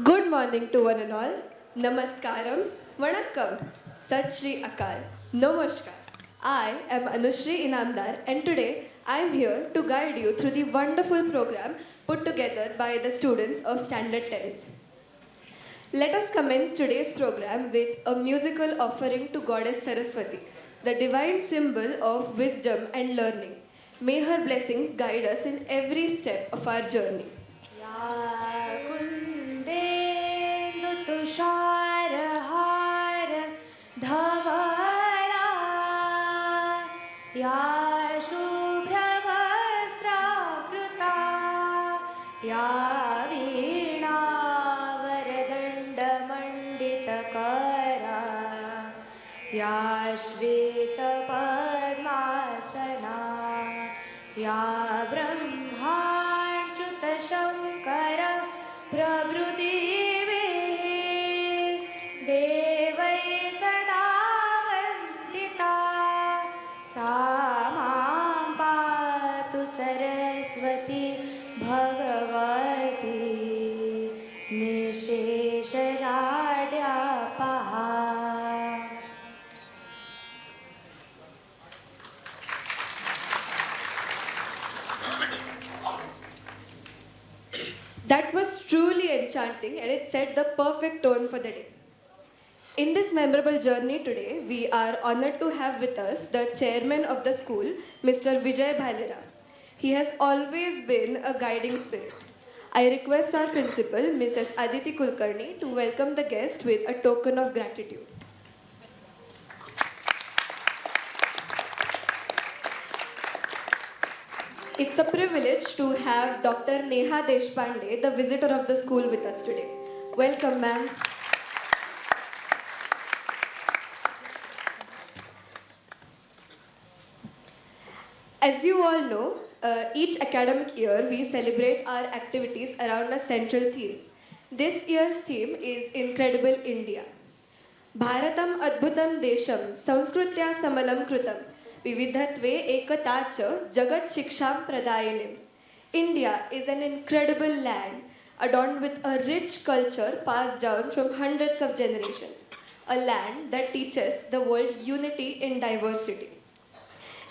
Good morning to one and all. Namaskaram, Vanakkam, Sat Shri Akal, Namaskar. I am Anushri Inamdar and today I am here to guide you through the wonderful program put together by the students of Standard 10th. Let us commence today's program with a musical offering to Goddess Saraswati, the divine symbol of wisdom and learning. May her blessings guide us in every step of our journey. या कुन्देन्दुतुषारहार धवला या शुभ्रवस्त्रावृता या वीणावरदण्डमण्डितकरा या श्वेतपद्मासना या ब्रह्माच्युतशङ्कर प्रभृतिभिः देवैः सदा वन्दिता सा मां पातु Saraswati Bhagwati निःशेषजाड्यापहा. That was truly enchanting and it set the perfect tone for the day. In this memorable journey today, we are honored to have with us the chairman of the school, Mr. Vijay Bhalera. He has always been a guiding spirit. I request our principal, Mrs. Aditi Kulkarni, to welcome the guest with a token of gratitude. It's a privilege to have Dr. Neha Deshpande, the visitor of the school, with us today. Welcome, ma'am. As you all know, each academic year we celebrate our activities around a central theme. This year's theme is Incredible India. Bharatam Adbhutam Desham Sanskritya Samalam Krutam Vividhatve Ekata Cha Jagat Shiksham Pradayinim. India is an incredible land adorned with a rich culture passed down from hundreds of generations. A land that teaches the world unity in diversity.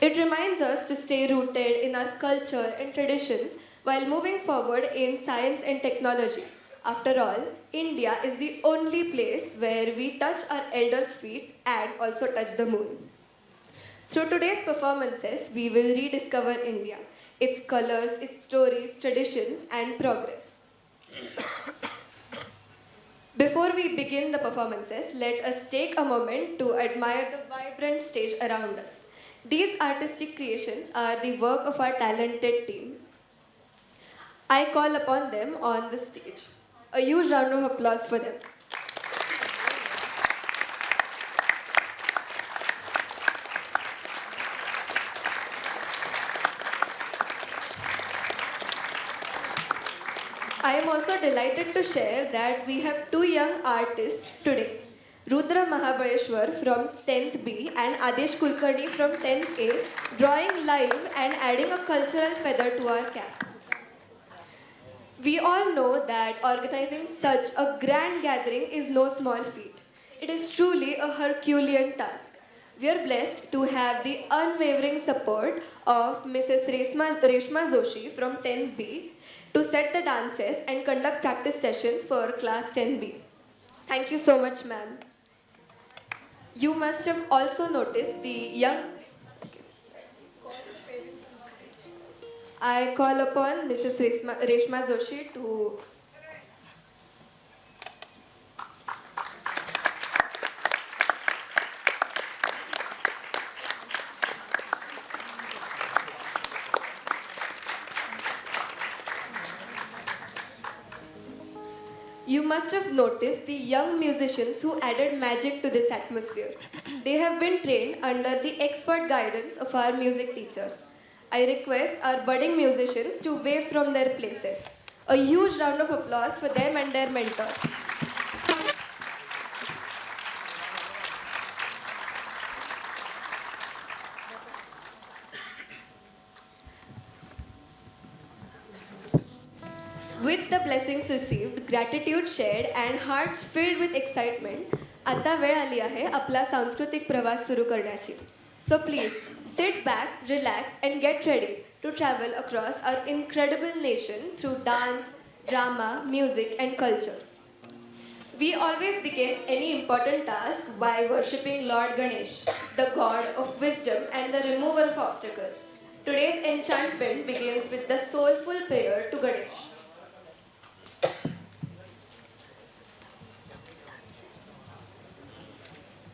It reminds us to stay rooted in our culture and traditions while moving forward in science and technology. After all, India is the only place where we touch our elders' feet and also touch the moon. Through today's performances, we will rediscover India, its colors, its stories, traditions, and progress. Before we begin the performances, let us take a moment to admire the vibrant stage around us. These artistic creations are the work of our talented team. I call upon them on the stage. A huge round of applause for them. I am also delighted to share that we have two young artists today. Rudra Mahabaleshwar from 10th B and Adesh Kulkarni from 10th A drawing live and adding a cultural feather to our cap. We all know that organizing such a grand gathering is no small feat. It is truly a Herculean task. We are blessed to have the unwavering support of Mrs. Reshma Joshi from 10th B to set the dances and conduct practice sessions for class 10B. Thank you so much, ma'am. You must have also noticed the young... I call upon Mrs. Reshma Joshi to... You must have noticed the young musicians who added magic to this atmosphere. They have been trained under the expert guidance of our music teachers. I request our budding musicians to wave from their places. A huge round of applause for them and their mentors. With the blessings received, gratitude shared, and hearts filled with excitement, आता वेळ आली आहे आपला सांस्कृतिक प्रवास सुरू करण्याची. So please sit back, relax, and get ready to travel across our incredible nation through dance, drama, music, and culture. We always begin any important task by worshipping Lord Ganesh, the god of wisdom and the remover of obstacles. Today's enchantment begins with the soulful prayer to Ganesh.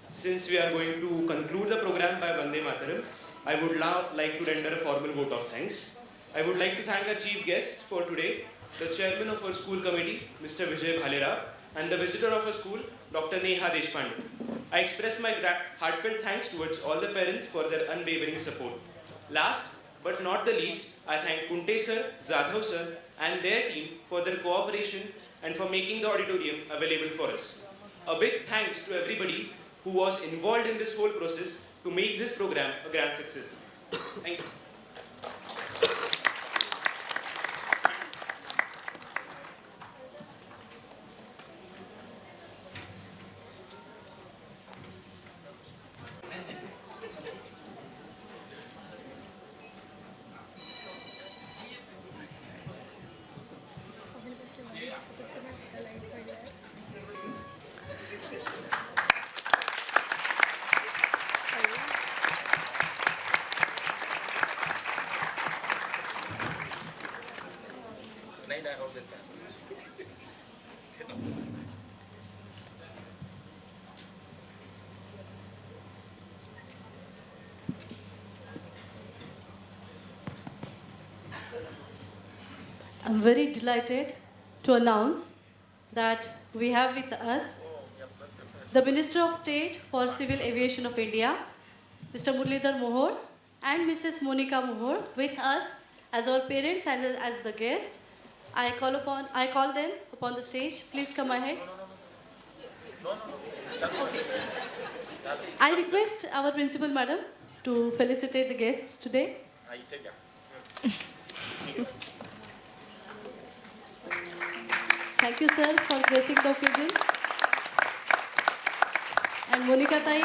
Since we are going to conclude the program by Vande Mataram, I would now like to render a formal vote of thanks. I would like to thank our chief guest for today, the chairman of our school committee, Mr. Vijay Bhalera, and the visitor of our school, Dr. Neha Deshpande. I express my heartfelt thanks towards all the parents for their unwavering support. Last but not the least, I thank Kunte sir, Zadhav sir, and their team for their cooperation and for making the auditorium available for us. A big thanks to everybody who was involved in this whole process to make this program a grand success. Thank you. I'm very delighted to announce that we have with us the Minister of State for Civil Aviation of India, Mr. Muralidhar Mohor, and Mrs. Monica Mohor with us as our parents and as the guest. I call them upon the stage. Please come ahead. Okay. I request our principal madam to felicitate the guests today. Thank you, sir, for gracing the occasion. And Monica Tai,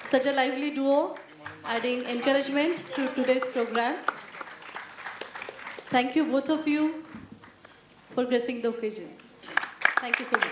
such a lively duo, adding encouragement to today's program. Thank you, both of you, for gracing the occasion. Thank you so much.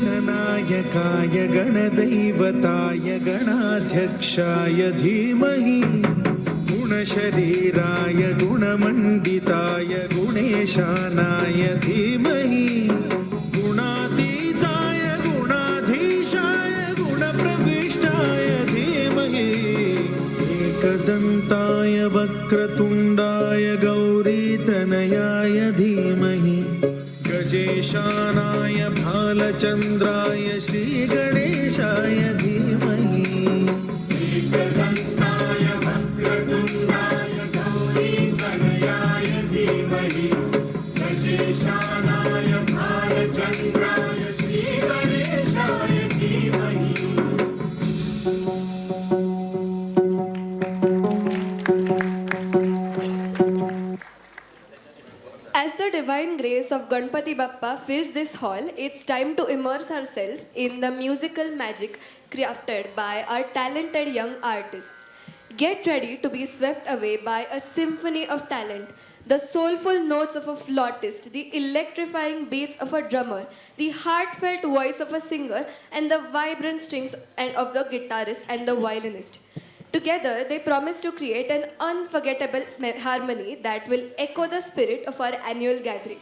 गणनायकाय गणदैवताय गणाध्यक्षाय धीमहि गुणशरीराय गुणमण्डिताय गुणेशानाय धीमहि गुणातीताय गुणाधीशाय गुणप्रविष्टाय धीमहि एकदन्ताय वक्रतुण्डाय गौरीतनयाय धीमहि गजेशानाय भालचन्द्राय श्रीगणेशाय धीमहि एकदन्ताय वक्रतुण्डाय गौरीतनयाय धीमहि गजेशानाय भालचन्द्राय श्रीगणेशाय धीमहि. As the divine grace of Ganpati Bappa fills this hall, it's time to immerse ourselves in the musical magic crafted by our talented young artists. Get ready to be swept away by a symphony of talent. the soulful notes of a flautist, the electrifying beats of a drummer, the heartfelt voice of a singer, and the vibrant strings of the guitarist and the violinist. Together, they promise to create an unforgettable harmony that will echo the spirit of our annual gathering.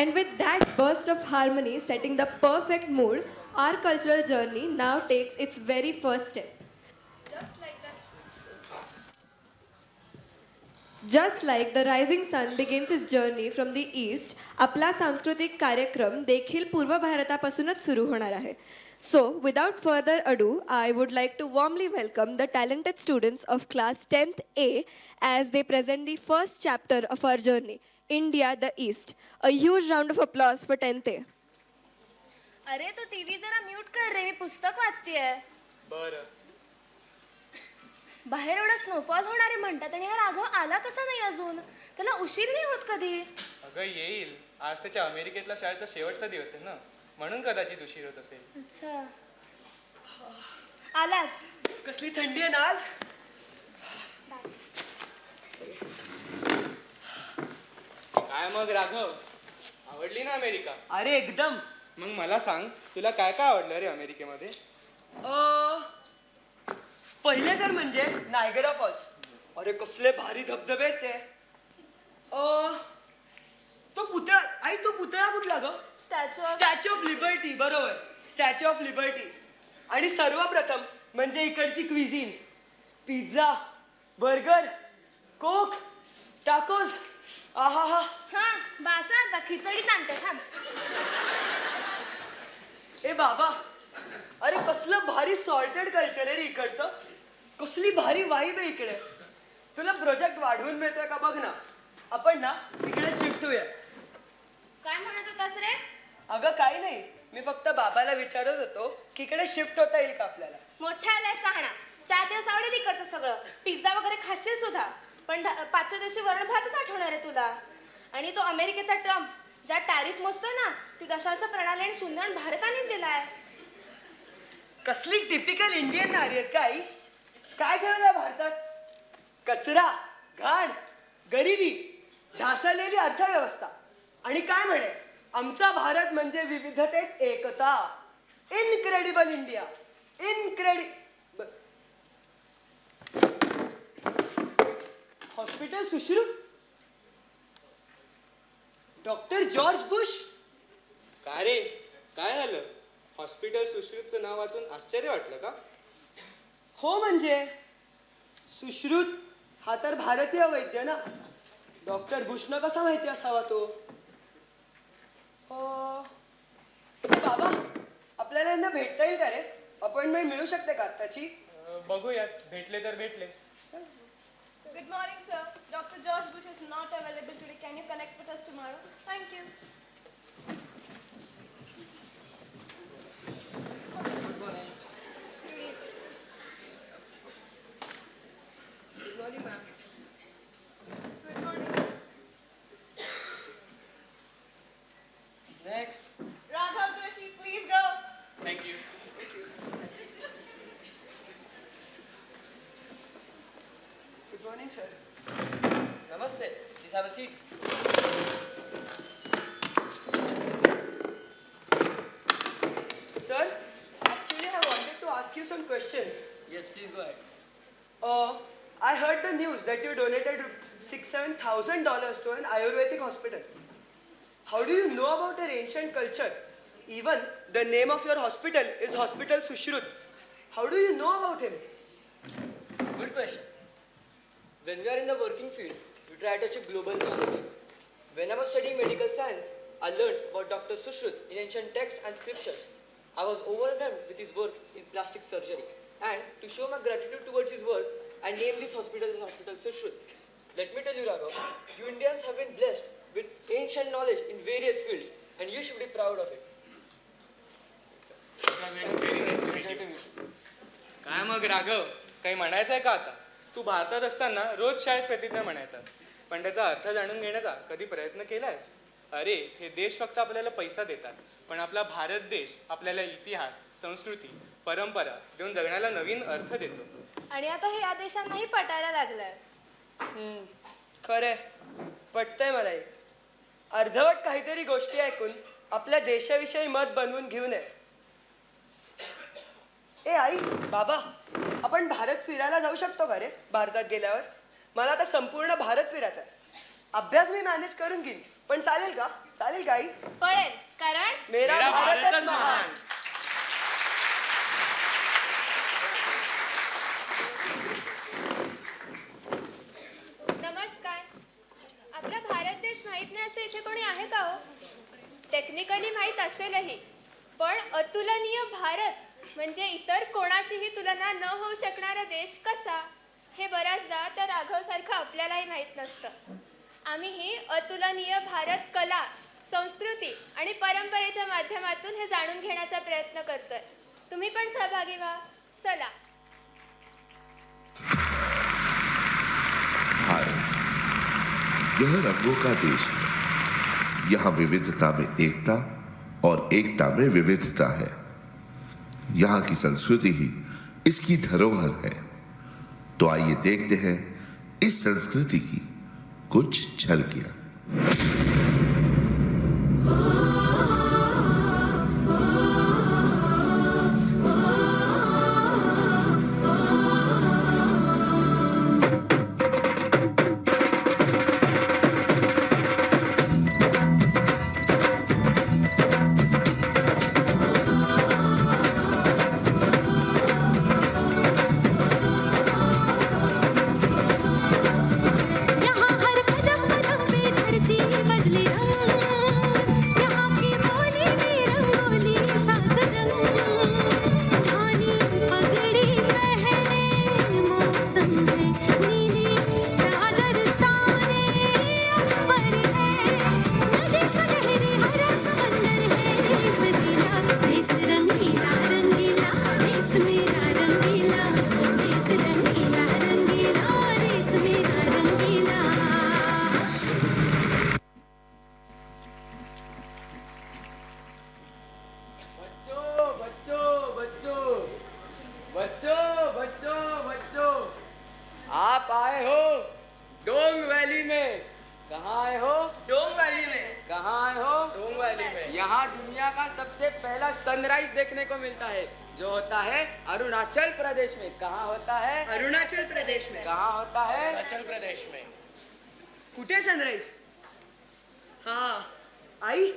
And with that burst of harmony setting the perfect mood, our cultural journey now takes its very first step. Just like the rising sun begins its journey from the east, आपला सांस्कृतिक कार्यक्रम देखील पूर्व भारतापासूनच सुरू होणार आहे. So, without further ado, I would like to warmly welcome the talented students of class 10th A as they present the first chapter of our journey, India the East. A huge round of applause for 10th A. अरे तो TV जरा mute कर रे, मी पुस्तक वाचतेय. बरं. बाहेर एवढा snowfall होणार आहे म्हणतात आणि हा राघव आला कसा नाही अजून? त्याला उशीर नाही होत कधी? अगं येईल. आज त्याच्या अमेरिकेतला शाळेचा शेवटचा दिवस आहे ना, म्हणून कदाचित उशीर होत असेल. अच्छा, आलाच. कसली थंडी आहे ना आज. काय मग राघव, आवडली ना अमेरिका? अरे एकदम. मग मला सांग, तुला काय काय आवडलं रे अमेरिकेमध्ये? पहिले तर म्हणजे नायगरा फॉल्स. अरे कसले भारी धबधबे आहेत ते. तो पुतळा, आई तो पुतळा कुठला ग? Statue of liberty. बरोबर, स्टॅच्यू ऑफ लिबर्टी. आणि सर्वप्रथम म्हणजे इकडची क्विझिन, पिझ्झा, बर्गर, कोक, टाकोज. आहा हा. हा बासा, आता खिचडी आणते थांब. ए बाबा, अरे कसलं भारी सॉर्टेड कल्चर आहे रे इकडचं. कसली भारी वाईब आहे इकडे. तुला प्रोजेक्ट वाढवून मिळतोय का बघ ना. आपण ना इकडे शिफ्ट होऊया. काय म्हणत होतास रे? अगं काही नाही, मी फक्त बाबाला विचारत होतो की इकडे शिफ्ट होता येईल का आपल्याला. मोठ्या आल्या शहाणा. 4 दिवस आवडेल इकडचं सगळं. पिझ्झा वगैरे खाशील सुद्धा, पण 5व्या दिवशी वरण भातच आठवणार आहे तुला. आणि तो अमेरिकेचा ट्रम्प ज्या टॅरिफ मोजतोय ना, ती दशांश प्रणाली आणि शून्य भारतानेच दिलाय. कसली टिपिकल इंडियन नारी आहेस का आई. काय ठेवलंय भारतात? कचरा, घाण, गरिबी, ढासळलेली अर्थव्यवस्था. आणि काय म्हणे, आमचा भारत म्हणजे विविधतेत एकता. Incredible India. Hospital Sushrut. Doctor George Bush. का रे, काय झालं? हॉस्पिटल सुश्रुतचं नाव वाचून आश्चर्य वाटलं का? हो म्हणजे सुश्रुत हा तर भारतीय वैद्य ना. डॉक्टर बुशनं कसा माहिती असावा तो? बाबा, आपल्याला यांना भेटता येईल का रे? अपॉइंटमेंट मिळू शकते का आत्ताची? बघूयात, भेटले तर भेटले. Good morning, sir. Dr. George Bush is not available today. Can you connect with us tomorrow? Thank you. Good morning, ma'am. Good morning. Next. Raghav Joshi, please go. Thank you. Good morning, sir. Namaste. Please have a seat. Sir, actually I wanted to ask you some questions. Yes, please go ahead. I heard the news that you donated $6,000-7,000 to an Ayurvedic hospital. How do you know about our ancient culture? Even the name of your hospital is Hospital Sushrut. How do you know about him? Good question. When we are in the working field, we try to achieve global knowledge. When I was studying medical science, I learned about Dr. Sushrut in ancient texts and scriptures. I was overwhelmed with his work in plastic surgery. And to show my gratitude towards his work, I named this hospital as Hospital Sushrut. Let me tell you, Raghav, you Indians have been blessed with ancient knowledge in various fields, and you should be proud of it. काय मग राघव, काही म्हणायचं आहे का आता? तू भारतात असताना रोज शाळेत प्रतिज्ञा म्हणायचास, पण त्याचा अर्थ जाणून घेण्याचा कधी प्रयत्न केलायस? अरे, हे देश फक्त आपल्याला पैसा देतात, पण आपला भारत देश आपल्याला इतिहास, संस्कृती, परंपरा देऊन जगण्याला नवीन अर्थ देतो. आणि आता हे या देशांनाही पटायला लागलंय. खरंय, पटतंय मलाही. अर्धवट काहीतरी गोष्टी ऐकून आपल्या देशाविषयी मत बनवून घेऊ नये. ए आई, बाबा, आपण भारत फिरायला जाऊ शकतो का रे भारतात गेल्यावर? मला आता संपूर्ण भारत फिरायचा आहे. अभ्यास मी मॅनेज करून घेईन, पण चालेल का? चालेल का आई? पळेल, कारण मेरा भारतच महान. नमस्कार. आपला भारत देश माहीत नाही असे इथे कोणी आहे का हो? टेक्निकली माहीत असेलही, पण अतुलनीय भारत म्हणजे इतर कोणाशीही तुलना न होऊ शकणारा देश कसा, हे बऱ्याचदा त्या राघवसारखं आपल्यालाही माहीत नसतं. आम्हीही अतुलनीय भारत कला, संस्कृती आणि परंपरेच्या माध्यमातून हे जाणून घेण्याचा प्रयत्न करतोय. तुम्ही पण सहभागी व्हा. चला. भारत यह रंगों का देश है. यहाँ विविधता में एकता और एकता में विविधता है. यहाँ की संस्कृति ही इसकी धरोहर है. तो आइए देखते हैं इस संस्कृति की कुछ झलकियां. यहाँ हर कदम कदम पे धरती बदले रंग, यहाँ की बोली में रंगोली सात रंग, धानी पगड़ी पहने मौसम है, नीली चादर ताने अंबर है, नदी सुनहरी हरा समंदर है, देश रंगीला देश रंगीला रंगीला, देश मेरा रंगीला, देश रंगीला रंगीला, देश मेरा रंगीला. बच्चों बच्चों बच्चों बच्चों बच्चों बच्चों, आप आए हो डोंग वैली में. कहाँ आए हो? डोंग वॅली में. कहाँ आए हो? डोंग वैली में. यहाँ दुनिया का सबसे पहला सनराइज देखने को मिलता है, जो होता है अरुणाचल प्रदेश में. कहाँ होता है? अरुणाचल प्रदेश में. कहाँ होता है? अरुणाचल प्रदेश में. कुठे सनराईज? हा आई,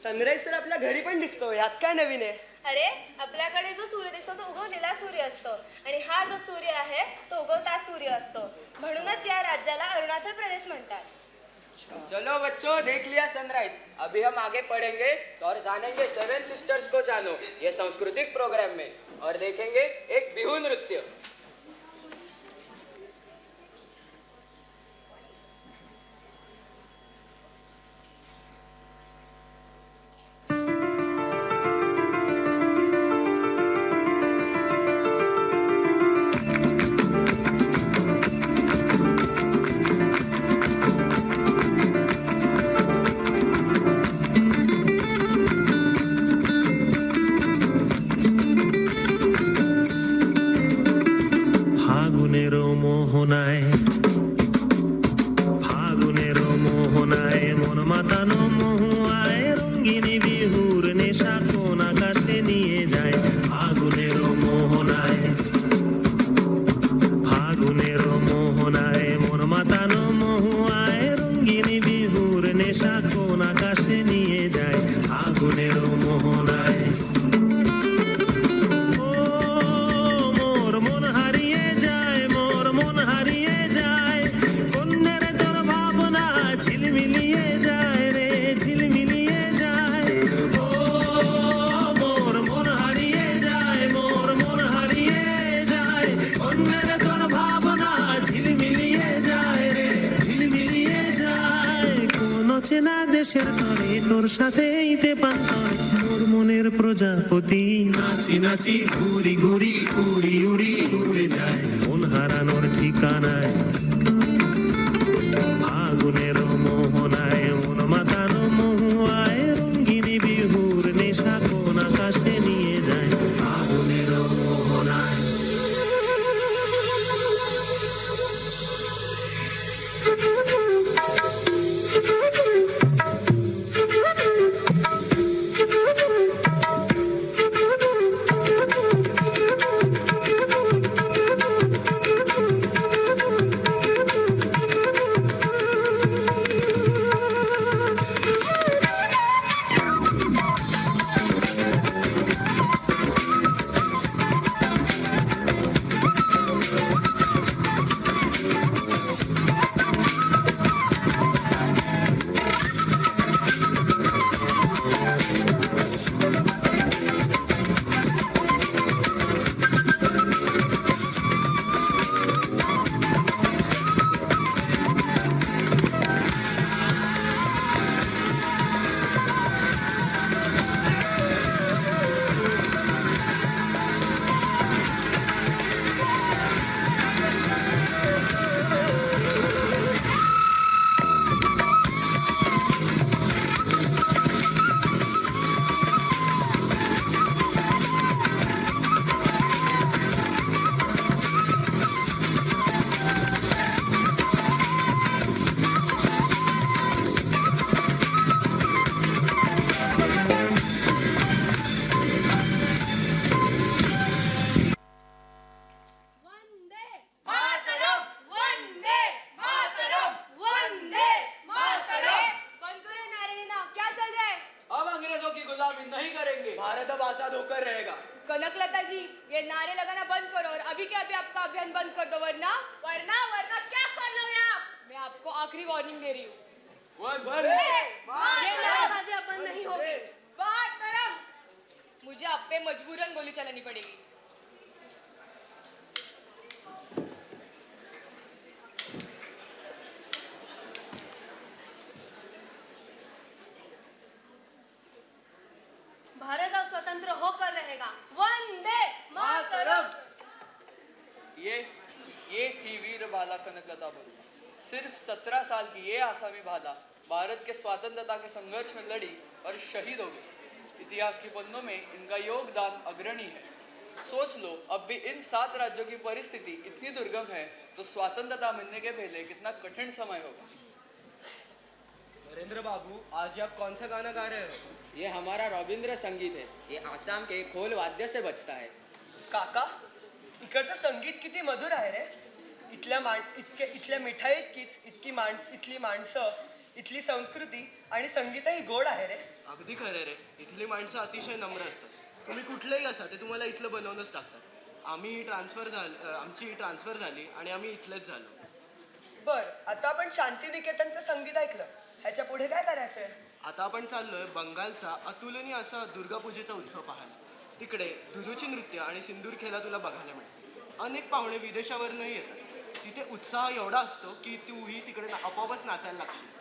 सनराईज तर आपल्या घरी पण दिसतो. यात काय नवीन आहे? अरे आपल्याकडे जो सूर्य दिसतो तो उगवलेला सूर्य असतो आणि हा जो सूर्य आहे तो उगवता सूर्य असतो. म्हणूनच या राज्याला अरुणाचल प्रदेश म्हणतात. चलो बच्चों, देख लिया सनराइज. अभी हम आगे पढ़ेंगे और जानेंगे सेवन सिस्टर्स को जानो, ये सांस्कृतिक प्रोग्राम में, और देखेंगे एक बिहू नृत्य. ফাগুনের মোহনায়, ফাগুনের মোহনায় মন মাতানো মহুয়ায়, রঙ্গিনী বিহুর নেশা কোন আকাশে নিয়ে যায়. ফাগুনের মোহনায়, ফাগুনের মোহনায় মন মাতানো মহুয়ায়, রঙ্গিনী বিহুর নেশা কোন আকাশে নিয়ে যায়. ফাগুনের মোহনায় ও মোর মন হারিয়ে যায়, মোর মন হারিয়ে যায়, কন্যার তোর ভাবনা ঝিলমিলিয়ে যায় রে, ঝিলমিলিয়ে যায়. ও মোর মন হারিয়ে যায়, মোর মন হারিয়ে যায়, কন্যার তোর ভাবনা ঝিলমিলিয়ে যায় রে, ঝিলমিলিয়ে যায়. কোন চেনা দেশের তরে তোর সাথে ইতে পান্তরে, মোর মনের প্রজাপতি নাচি নাচি ঘুরি ঘুরি উড়ি উড়ি উড়ে যায়, মন হারানোর ঠিকানায়. ফাগুনের মোহনায় মন মাতানো মহুয়ায়, রঙ্গিনী বিহুর নেশা কোন আকাশে নিয়ে যায়. ফাগুনের মোহনায় आजाद होकर रहेगा। कनकलता जी, ये नारे लगाना बंद करो और अभी के अभी आपका अभियान बंद कर दो, वरना वरना क्या कर लोगे आप? मैं आपको आखिरी वार्निंग दे रही हूँ। ये नारेबाजी अब बंद नहीं होगी। मुझे आप पे मजबूरन गोली चलानी पड़ेगी। भारत अब स्वतंत्र होकर रहेगा। वंदे मातरम। ये थी वीर बाला कनकलता बरुआ। सिर्फ 17 साल की ये आसामी बाला भारत के स्वतंत्रता के संघर्ष में लड़ी और शहीद हो गई। इतिहास की पन्नों में इनका योगदान अग्रणी है। सोच लो, अब भी इन 7 राज्यों की परिस्थिति इतनी दुर्गम है तो स्वतंत्रता मिलने के पहले कितना कठिन समय होगा। नरेंद्र बाबू, आज आप कौन सा गाना गा रहे हो? ये हमारा रविंद्र संगीत है। ये आसाम के खोल वाद्य से बजता है। काका, इकडचं संगीत किती मधुर आहे रे. इथल्या मिठाई इतकी इथली माणसं, इथली संस्कृती आणि संगीतही गोड आहे रे. अगदी खरं रे. इथली माणसं अतिशय नम्र असतात. तुम्ही कुठलेही असा ते तुम्हाला इथलं बनवूनच टाकतात. आमची ट्रान्सफर झाली आणि आम्ही इथलेच झालो. बर, आता आपण शांतिनिकेतनचं संगीत ऐकलं, ह्याच्या पुढे काय करायचंय? आता आपण चाललोय बंगालचा अतुलनीय असा दुर्गापूजेचा उत्सव पाहायला. तिकडे धुधुची नृत्य आणि सिंदूर खेळा तुला बघायला मिळते. अनेक पाहुणे विदेशावरनंही येतात. तिथे उत्साह एवढा असतो की तूही तिकडे आपोआपच नाचायला लागशील.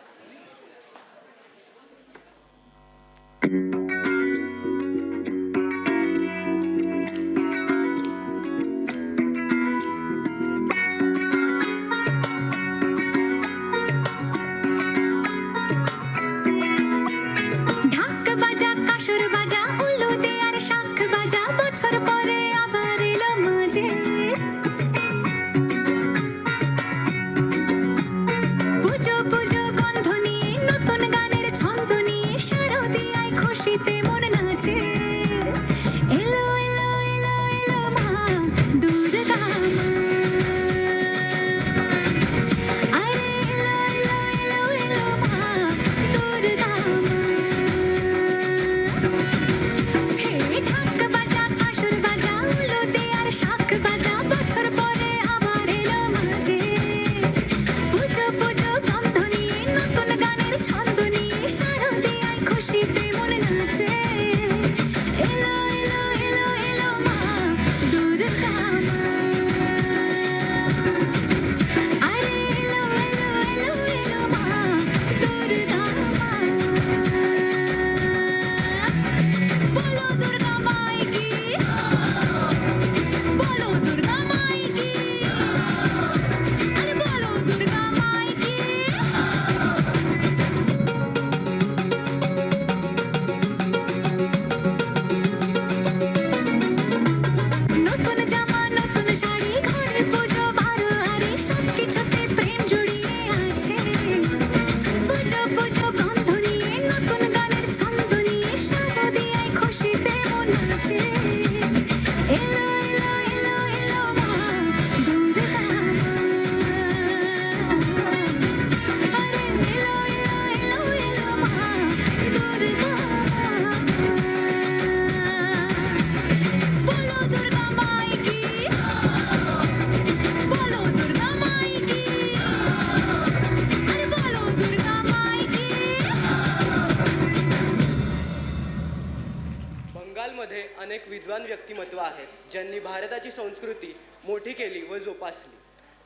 अनेक विद्वान व्यक्तिमत्व आहेत ज्यांनी भारताची संस्कृती मोठी केली व जोपासली.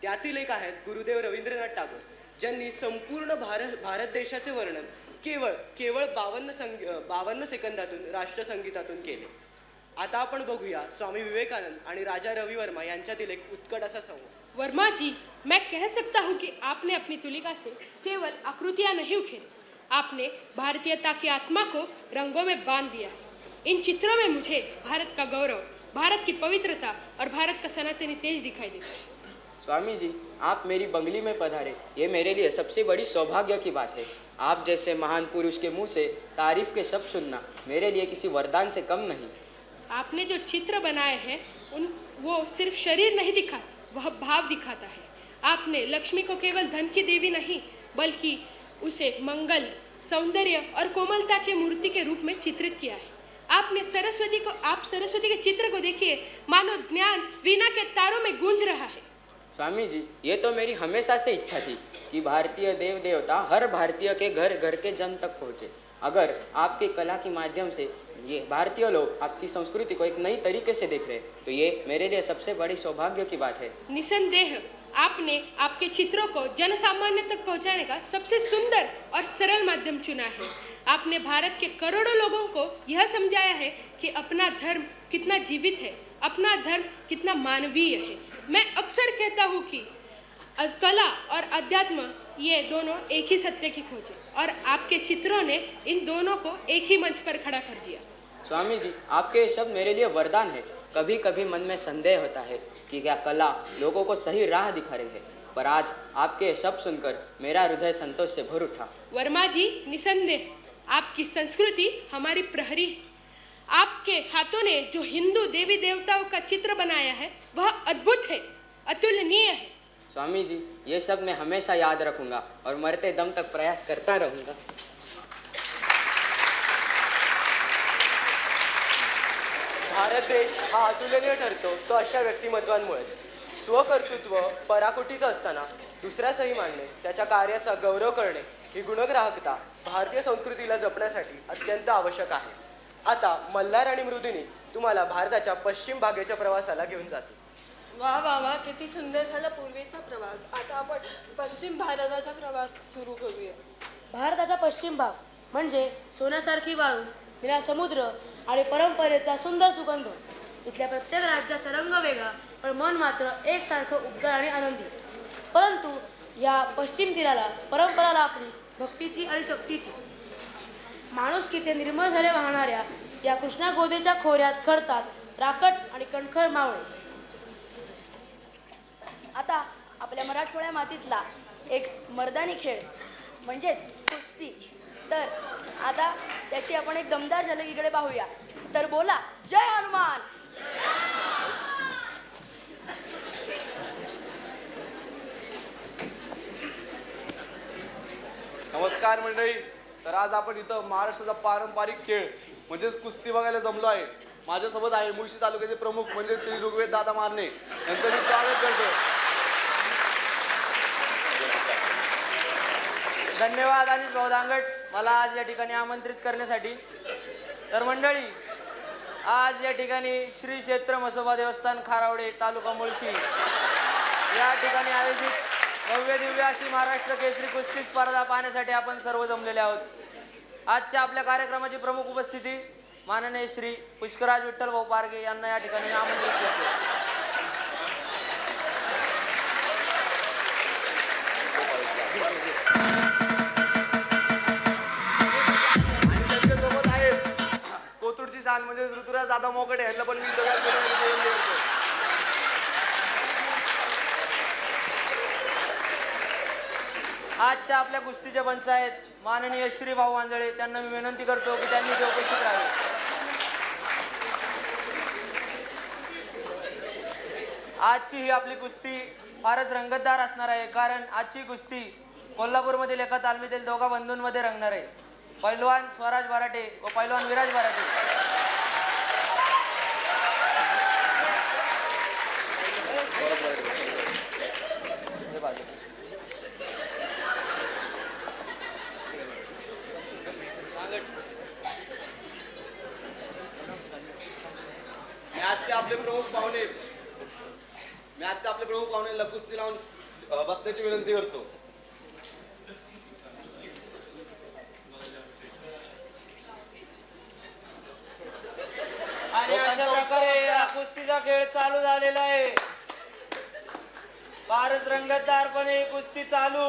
त्यातील एक आहेत गुरुदेव रवींद्रनाथ टागोर, ज्यांनी संपूर्ण भारत देशाचे वर्णन केवळ 52 सेकंदातून राष्ट्रसंगीतातून केले. आता आपण बघूया स्वामी विवेकानंद आणि राजा रवि वर्मा यांच्यातील एक उत्कट असा संवाद. वर्मा जी, मैं कह सकता हूँ कि आपने अपनी तुलिका से केवल आकृतियाँ नहीं उखेरी, आपने भारतीयता की आत्मा को रंगों में बांध दिया है. इन चित्रों में मुझे भारत का गौरव, भारत की पवित्रता और भारत का सनातनी तेज दिखाई देता है. स्वामी जी, आप मेरी बंगली में पधारे, ये मेरे लिए सबसे बड़ी सौभाग्य की बात है. आप जैसे महान पुरुष के मुंह से तारीफ के शब्द सुनना मेरे लिए किसी वरदान से कम नहीं. आपने जो चित्र बनाए हैं वो सिर्फ शरीर नहीं दिखाता, वह भाव दिखाता है. आपने लक्ष्मी को केवल धन की देवी नहीं बल्कि उसे मंगल, सौंदर्य और कोमलता के मूर्ति के रूप में चित्रित किया है. आप सरस्वती के चित्र को देखिए, मानो ज्ञान वीणा के तारों में गूंज रहा है। स्वामी जी, ये तो मेरी हमेशा से इच्छा थी कि भारतीय देव देवता हर भारतीय के घर घर के जन तक पहुँचे। अगर आपकी कला के माध्यम से ये भारतीय लोग आपकी संस्कृति को एक नई तरीके से देख रहे हैं तो ये मेरे लिए सबसे बड़ी सौभाग्य की बात है। निसंदेह आपने आपके चित्रों को जन सामान्य तक पहुंचाने का सबसे सुंदर और सरल माध्यम चुना है। आपने भारत के करोड़ों लोगों को यह समझाया है कि अपना धर्म कितना जीवित है, अपना धर्म कितना मानवीय है। मैं अक्सर कहता हूँ कि कला और अध्यात्म ये दोनों एक ही सत्य की खोज है, और आपके चित्रों ने इन दोनों को एक ही मंच पर खड़ा कर दिया। स्वामी जी, आपके ये शब्द मेरे लिए वरदान है। कभी कभी मन में संदेह होता है कि क्या कला लोगों को सही राह दिखा रही है, पर आज आपके शब्द सुनकर मेरा हृदय संतोष से भर उठा। वर्मा जी, निसंदेह आपकी संस्कृति हमारी प्रहरी है। आपके हाथों ने जो हिंदू देवी देवताओं का चित्र बनाया है वह अद्भुत है, अतुलनीय है। स्वामी जी, ये सब मैं हमेशा याद रखूंगा और मरते दम तक प्रयास करता रहूंगा। भारत देश हा अतुलनीय ठरतो तो अशा व्यक्तिमत्वांमुळेच. स्वकर्तृत्व पराकोटीचं असताना दुसऱ्या सही मांडणे, त्याच्या कार्याचा गौरव करणे ही गुणग्राहकता भारतीय संस्कृतीला जपण्यासाठी अत्यंत आवश्यक आहे. आता मल्हार आणि मृदुनी तुम्हाला भारताच्या पश्चिम भागेच्या प्रवासाला घेऊन जातील. वा वा वा, किती सुंदर झाला पूर्वेचा प्रवास. आता आपण पश्चिम भारताचा प्रवास सुरू करूया. भारताचा पश्चिम भाग म्हणजे सोन्यासारखी वाळू, निळा समुद्र आणि परंपरेचा सुंदर सुगंध. इथल्या प्रत्येक राज्याचा रंग वेगळा, पण मन मात्र एकसारखं उबदार आणि आनंदी. परंतु या पश्चिम तीराला परंपरा लाभली भक्तीची आणि शक्तीची. माणुसकीचे निर्मळ झरे वाहणाऱ्या या कृष्णा गोदेच्या खोऱ्यात खडतात राकट आणि कणखर मावळे. आता आपल्या मराठवाड्या मातीतला एक मर्दानी खेळ म्हणजेच कुस्ती. तर आता त्याची आपण एक दमदार झलकीकडे पाहूया. तर बोला जय हनुमान. नमस्कार मंडळी. तर आज आपण इथं महाराष्ट्राचा पारंपरिक खेळ म्हणजेच कुस्ती बघायला जमलो आहे. माझ्यासोबत आहे मुळशी तालुक्याचे प्रमुख म्हणजे श्री ऋग्वेद दादा मारणे, यांचं मी स्वागत करतो. धन्यवाद आणि प्रौधांगट मला आज या ठिकाणी आमंत्रित करण्यासाठी. तर मंडळी, आज या ठिकाणी श्री क्षेत्र म्हसोबा देवस्थान खारावडे तालुका मुळशी या ठिकाणी आयोजित भव्य दिव्य अशी महाराष्ट्र केसरी कुस्ती स्पर्धा पाहण्यासाठी आपण सर्व जमलेले आहोत. आजच्या आपल्या कार्यक्रमाची प्रमुख उपस्थिती माननीय श्री पुष्कराज विठ्ठल भाऊ पारगे यांना या ठिकाणी आमंत्रित करतो. कोथरूडची शान म्हणजे ऋतुराज दादा मोकडे यांना पण मी करतो. आजच्या आपल्या कुस्तीचे पंच आहेत माननीय श्री भाऊ आंधळे. त्यांना मी विनंती करतो की त्यांनी ते उपस्थित राहावे. आजची ही आपली कुस्ती फारच रंगतदार असणार आहे, कारण आजची कुस्ती कोल्हापूरमधील एका तालमीतील दोघा बंधूंमध्ये रंगणार आहे. पैलवान स्वराज बराटे व पैलवान विराज बराटे. मॅचचे आपले प्रमुख पाहुणे कुस्ती लावून बसण्याची विनंती करतो. आणि अशा प्रकारे या कुस्तीचा खेळ चालू झालेला आहे. फारच रंगतदारपणे कुस्ती चालू.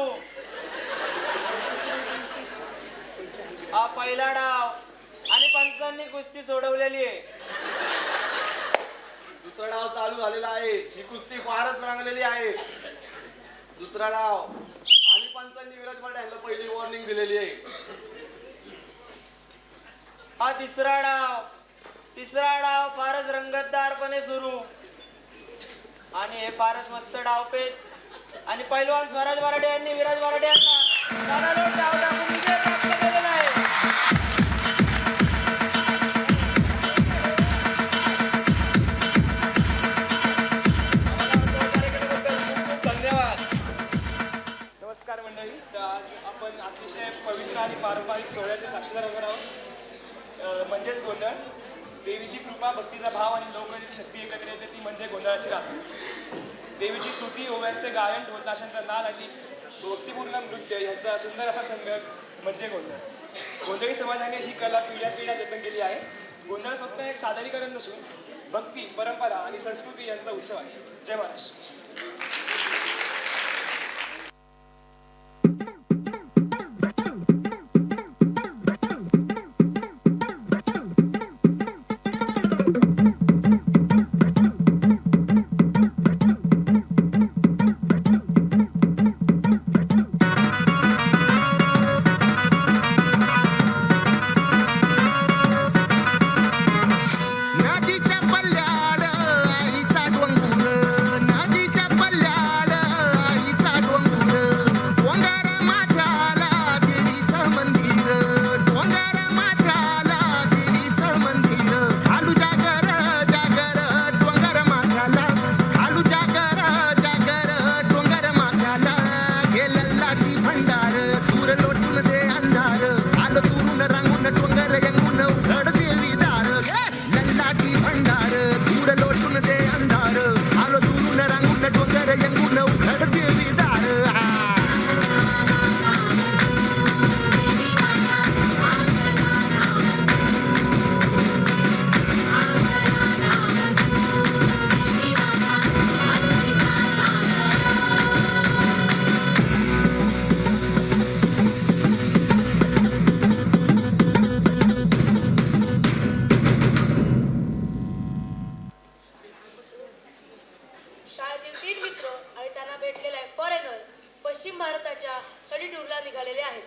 हा पहिला डाव आणि पंचांनी कुस्ती सोडवलेली आहे. दुसरा डाव चालू झालेला आहे. ही कुस्ती फारच रंगलेली आहे. दुसरा डाव आणि पंचांनी विराज बराटे यांना पहिली वॉर्निंग दिलेली आहे. हा तिसरा डाव फारच रंगतदारपणे सुरू आणि हे फारच मस्त डावपेच आणि पैलवान स्वराज बराटे यांनी विराज बराटे यांना डाव टाकून विजय प्राप्त केलेला आहे. नमस्कार मंडळी. तर आज आपण अतिशय पवित्र आणि पारंपरिक सोहळ्याचे साक्षीदार होणार आहोत, म्हणजेच गोंधळ. देवीची कृपा, भक्तीचा भाव आणि लोकगीत शक्ती एकत्र येते, ती म्हणजे गोंधळाची रात्र. देवीची स्तुती, ओव्यांचे गायन, ढोलताशांचा नाद आणि भक्तिपूर्ण नृत्य यांचा सुंदर असा संगत म्हणजे गोंधळ. गोंधळी समाजाने ही कला पिढ्या जतन केली आहे. गोंधळ फक्त एक सादरीकरण नसून भक्ती, परंपरा आणि संस्कृती यांचा उत्सव आहे. जय महाराष्ट्र. नदीच्या पल्ल्याड आईचा डोंगर, नदीच्या पल्ल्याड आईचा डोंगर, डोंगर माथ्याला देवीचं मंदिर, डोंगर माथ्याला देवीचं मंदिर, खालू जागर जागर डोंगर माथ्याला, खालू जागर जागर डोंगर माथ्याला, गेलं लाठी भंडार दूर लोटून दे अंधार, आलं दुरून रांगून डोंगर यंगून उघड देवी दार. लल्लाटी भंडार दूर लोटून दे अंधार, आलो दुरून रांगून डोंगर यंगून उघड देवी दार. शाळेतील 3 मित्र आणि त्यांना भेटलेले फॉरेनर्स पश्चिम भारताच्या स्टडी टूरला निघालेले आहेत.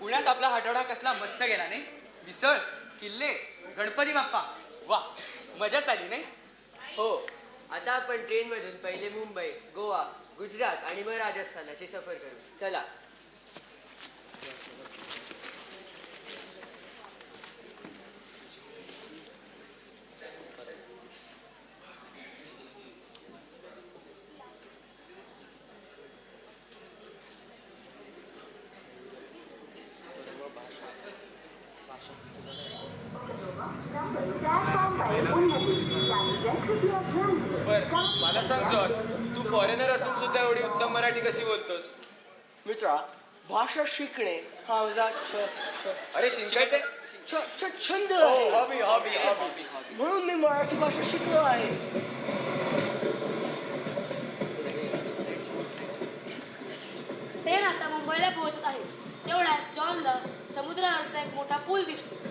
पुण्यात आपला आठवडा कसला मस्त गेला नाही. विसळ, किल्ले, गणपती बाप्पा, वा मजाच आली नाही. हो, आता आपण ट्रेनमधून पहिले मुंबई, गोवा, गुजरात आणि मग राजस्थानाची सफर करू. चला. बरं, मला सांग जॉन, तू फॉरेनर असून सुद्धा एवढी उत्तम मराठी कशी बोलतोस? मित्रा, भाषा शिकणे हा माझा अरे शिकायचे छंद हो, आहे. Hobby hobby hobby. म्हणून मी मराठी भाषा शिकलो आहे. ट्रेन आता मुंबईला पोहोचत आहे. तेवढ्यात जॉनला समुद्रावरचा एक मोठा पूल दिसतो.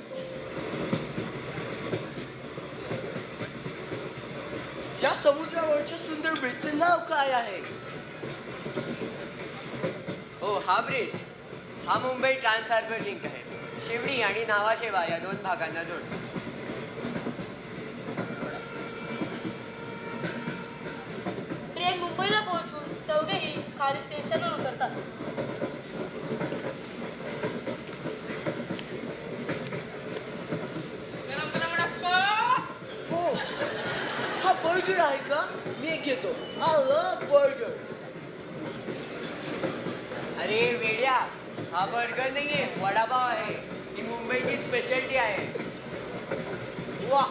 या समुद्रावरच्या सुंदर ब्रिजचे नाव काय आहे? हो, हा ब्रिज हा मुंबई ट्रान्स हार्बर लिंक आहे. शिवडी आणि नावाशेवा या 2 भागांना जोडतो. ट्रेन मुंबईला पोहोचून चौघेही खाली स्टेशनवर उतरतात. हो, हा बर्गर आहे का? मी एक घेतो. I love burger. अरे वेड्या, हा बर्गर नाहीये, वडापाव आहे. ही मुंबईची स्पेशालिटी आहे. वा,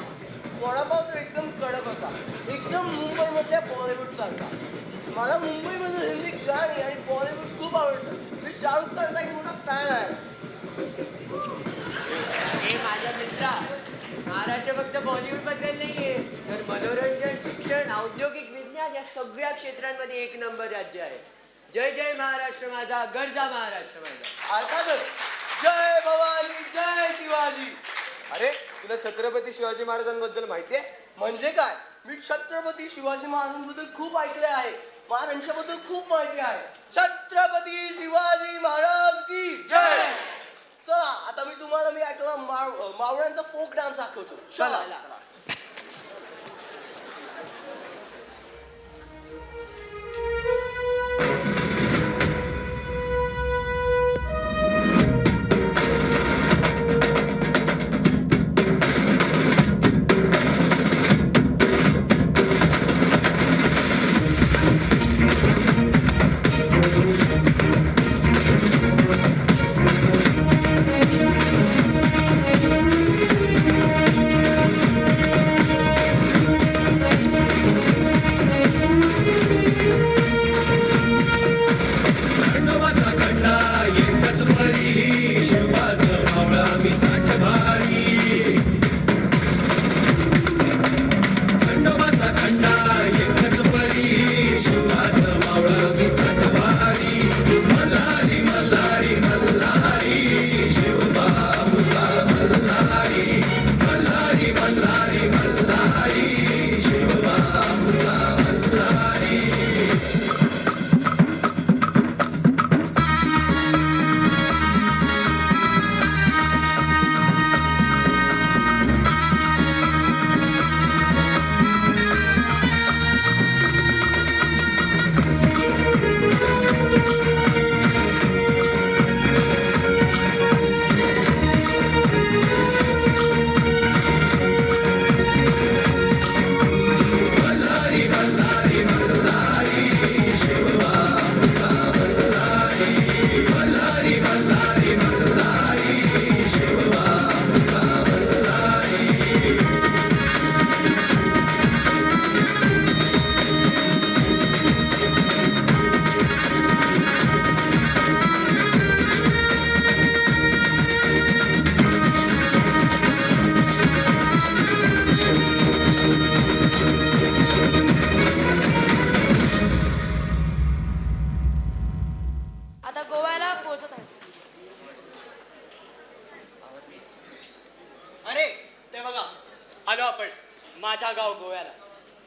वडापाव तर एकदम कडक होता. एकदम मुंबईमधल्या बॉलिवूड सारखा. मला मुंबईमध्ये हिंदी गाणी आणि बॉलिवूड खूप आवडतं. मी शाहरुख खानचा एक मोठा फॅन आहे. हे माझ्या मित्रा, महाराष्ट्र फक्त बॉलिवूड बद्दल नाहीये, तर मनोरंजन, शिक्षण, औद्योगिक, विज्ञान या सगळ्या क्षेत्रांमध्ये 1 नंबर राज्य आहे. जय जय महाराष्ट्र माझा, गरजा महाराष्ट्र माझा. अर्थातच. जय भवानी, जय शिवाजी. अरे तुला छत्रपती शिवाजी महाराजांबद्दल माहितीये? म्हणजे काय? मी छत्रपती शिवाजी महाराजांबद्दल खूप ऐकले आहे. मला त्यांच्याबद्दल खूप माहिती आहे. छत्रपती शिवाजी महाराज की जय. चला, आता मी तुम्हाला ऐकला मावळ्यांचा फोक डान्स दाखवतो. चला.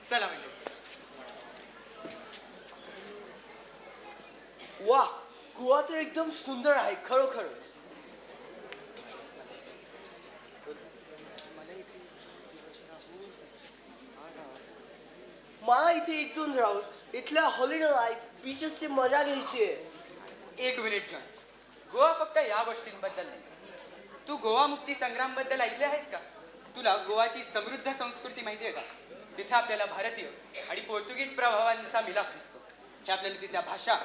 चला म्हणजे वा, गोवा तर एकदम सुंदर आहे खरोखरच. मला इथे इथून राहून इथल्या हॉलिडे लाईफ बीचेसची मजा घ्यायची आहे. एक मिनिट जॉन, गोवा फक्त या गोष्टींबद्दल नाही. तू गोवा मुक्ती संग्राम बद्दल ऐकले आहेस का? तुला गोवाची समृद्ध संस्कृती माहिती आहे का? तिथे आपल्याला भारतीय आणि पोर्तुगीज प्रभावांचा मिलाफ दिसतो. हे आपल्याला तिथल्या भाषा,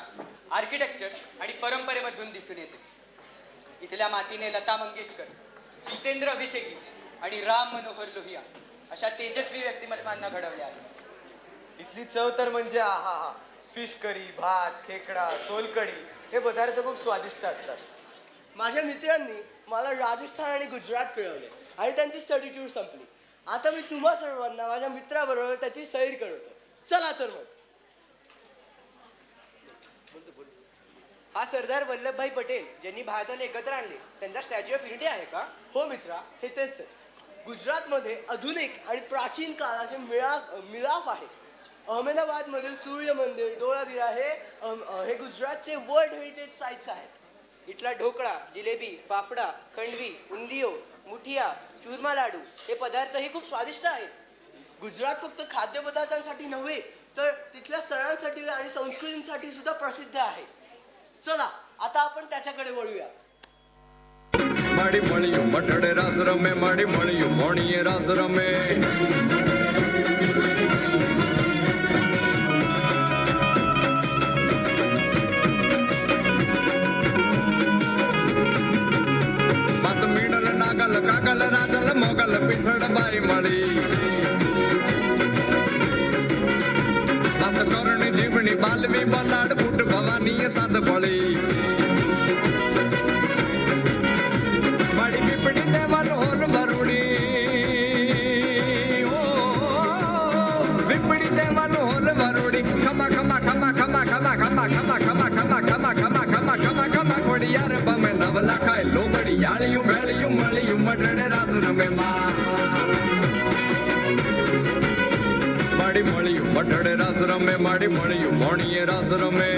आर्किटेक्चर आणि परंपरेमधून दिसून येते. इथल्या मातीने लता मंगेशकर, जितेंद्र अभिषेकी आणि राम मनोहर लोहिया अशा तेजस्वी व्यक्तिमत्वांना घडवले आहे. इथली चव तर म्हणजे आहा, फिश करी, भात, खेकडा, सोलकढी हे पदार्थ खूप स्वादिष्ट असतात. माझ्या मित्रांनी मला राजस्थान आणि गुजरात फिरवले आणि त्यांची स्टडी टूर संपली. आता मी तुम्हा सर्वांना माझ्या मित्राबरोबर त्याची सैर करतो. चला तर मग. हा सरदार वल्लभभाई पटेल ज्यांनी भारताला एकत्र आणले त्यांचा स्टॅच्यू ऑफ युनिटी आहे का? हो मित्रा, हे तेच आहे. गुजरातमध्ये आधुनिक आणि प्राचीन काळाचे मिलाफ आहे. अहमदाबादमधील सूर्य मंदिर, डोळादिरा हे गुजरातचे वर्ल्ड हेरिटेज साइट्स आहेत. इथला ढोकळा, जिलेबी, फाफडा, खंडवी, उंदियो, मुठिया, चूरमा लाडू हे पदार्थही खूप स्वादिष्ट आहेत. गुजरात फक्त खाद्यपदार्थांसाठी नव्हे तर तिथल्या सणांसाठी आणि संस्कृतींसाठी सुद्धा प्रसिद्ध आहे. चला आता आपण त्याच्याकडे वळूया. माडी मळियो मठडे रास रमे, माडी मळियो मोणिये रास रमे. मात मीडल नागल कागल राजल मोगल पिठड बाई मळी. मात करणी जीवणी बालवी बलाड फुट भवानी सात बळी. माडी पिपडी देवाल होल भरुडी, पिपडी देवाल होल भरुडी. खमा खमा खमा खमा खमा खमा खमा खमा खमा खमा खमा खमा खमा खमा खोडी यार बमे नवला खाय लोबडी याळियू भेळियू मळियू मडडे रास रमे मा. माडी मळियू मडडे रास रमे, माडी मळियू मोणिये रास रमे.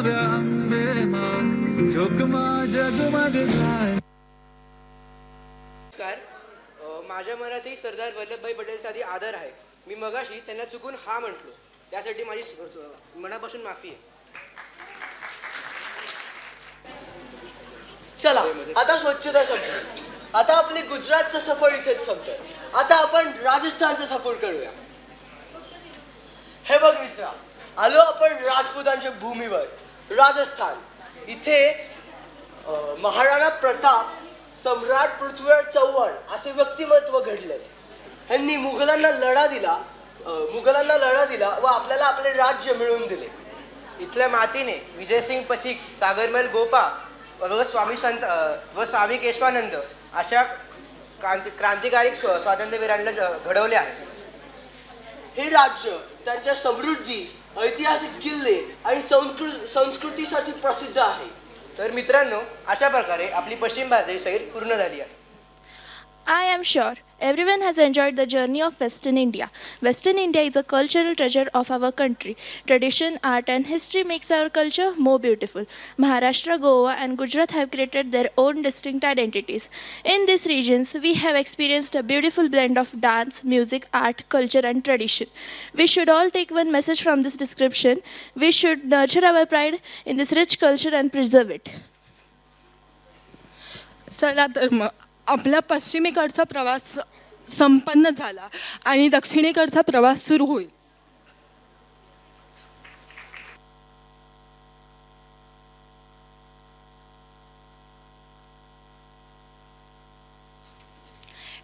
जाव्या अंबे मग जोगमा जगमग जाय. माझ्या मनातही सरदार वल्लभभाई पटेलचा आधी आदर आहे. मी मगाशी त्यांना चुकून हा म्हटलो, त्यासाठी माझी मनापासून माफी आहे. चला आता स्वच्छता संपली. आता आपली गुजरातचं सफर इथेच संपतंय. आता आपण राजस्थानचं सफर करूया. हे बघ मित्रा, आलो आपण राजपुतांच्या भूमीवर राजस्थान. इथे महाराणा प्रताप, सम्राट पृथ्वीराज चव्हाण असे व्यक्तिमत्व घडलेत. ह्यांनी मुघलांना लढा दिला व आपल्याला आपले राज्य मिळवून दिले. इथल्या मातीने विजयसिंग पथिक, सागरमल गोपा व स्वामी केशवानंद अशा क्रांतिकारी स्वातंत्र्यवीरांना घडवले आहे. हे राज्य त्यांच्या समृद्धी, ऐतिहासिक किल्ले आणि संस्कृतीसाठी प्रसिद्ध आहे. तर मित्रांनो, अशा प्रकारे आपली पश्चिम भारताची सैर पूर्ण झाली आहे. I am sure everyone has enjoyed the journey of Western India. Western India is a cultural treasure of our country. Tradition, art and history makes our culture more beautiful. Maharashtra, Goa and Gujarat have created their own distinct identities. In these regions, we have experienced a beautiful blend of dance, music, art, culture and tradition. We should all take one message from this description. We should nurture our pride in this rich culture and preserve it. चला तर मग आपला पश्चिमेकडचा प्रवास संपन्न झाला आणि दक्षिणेकडचा प्रवास सुरू होईल.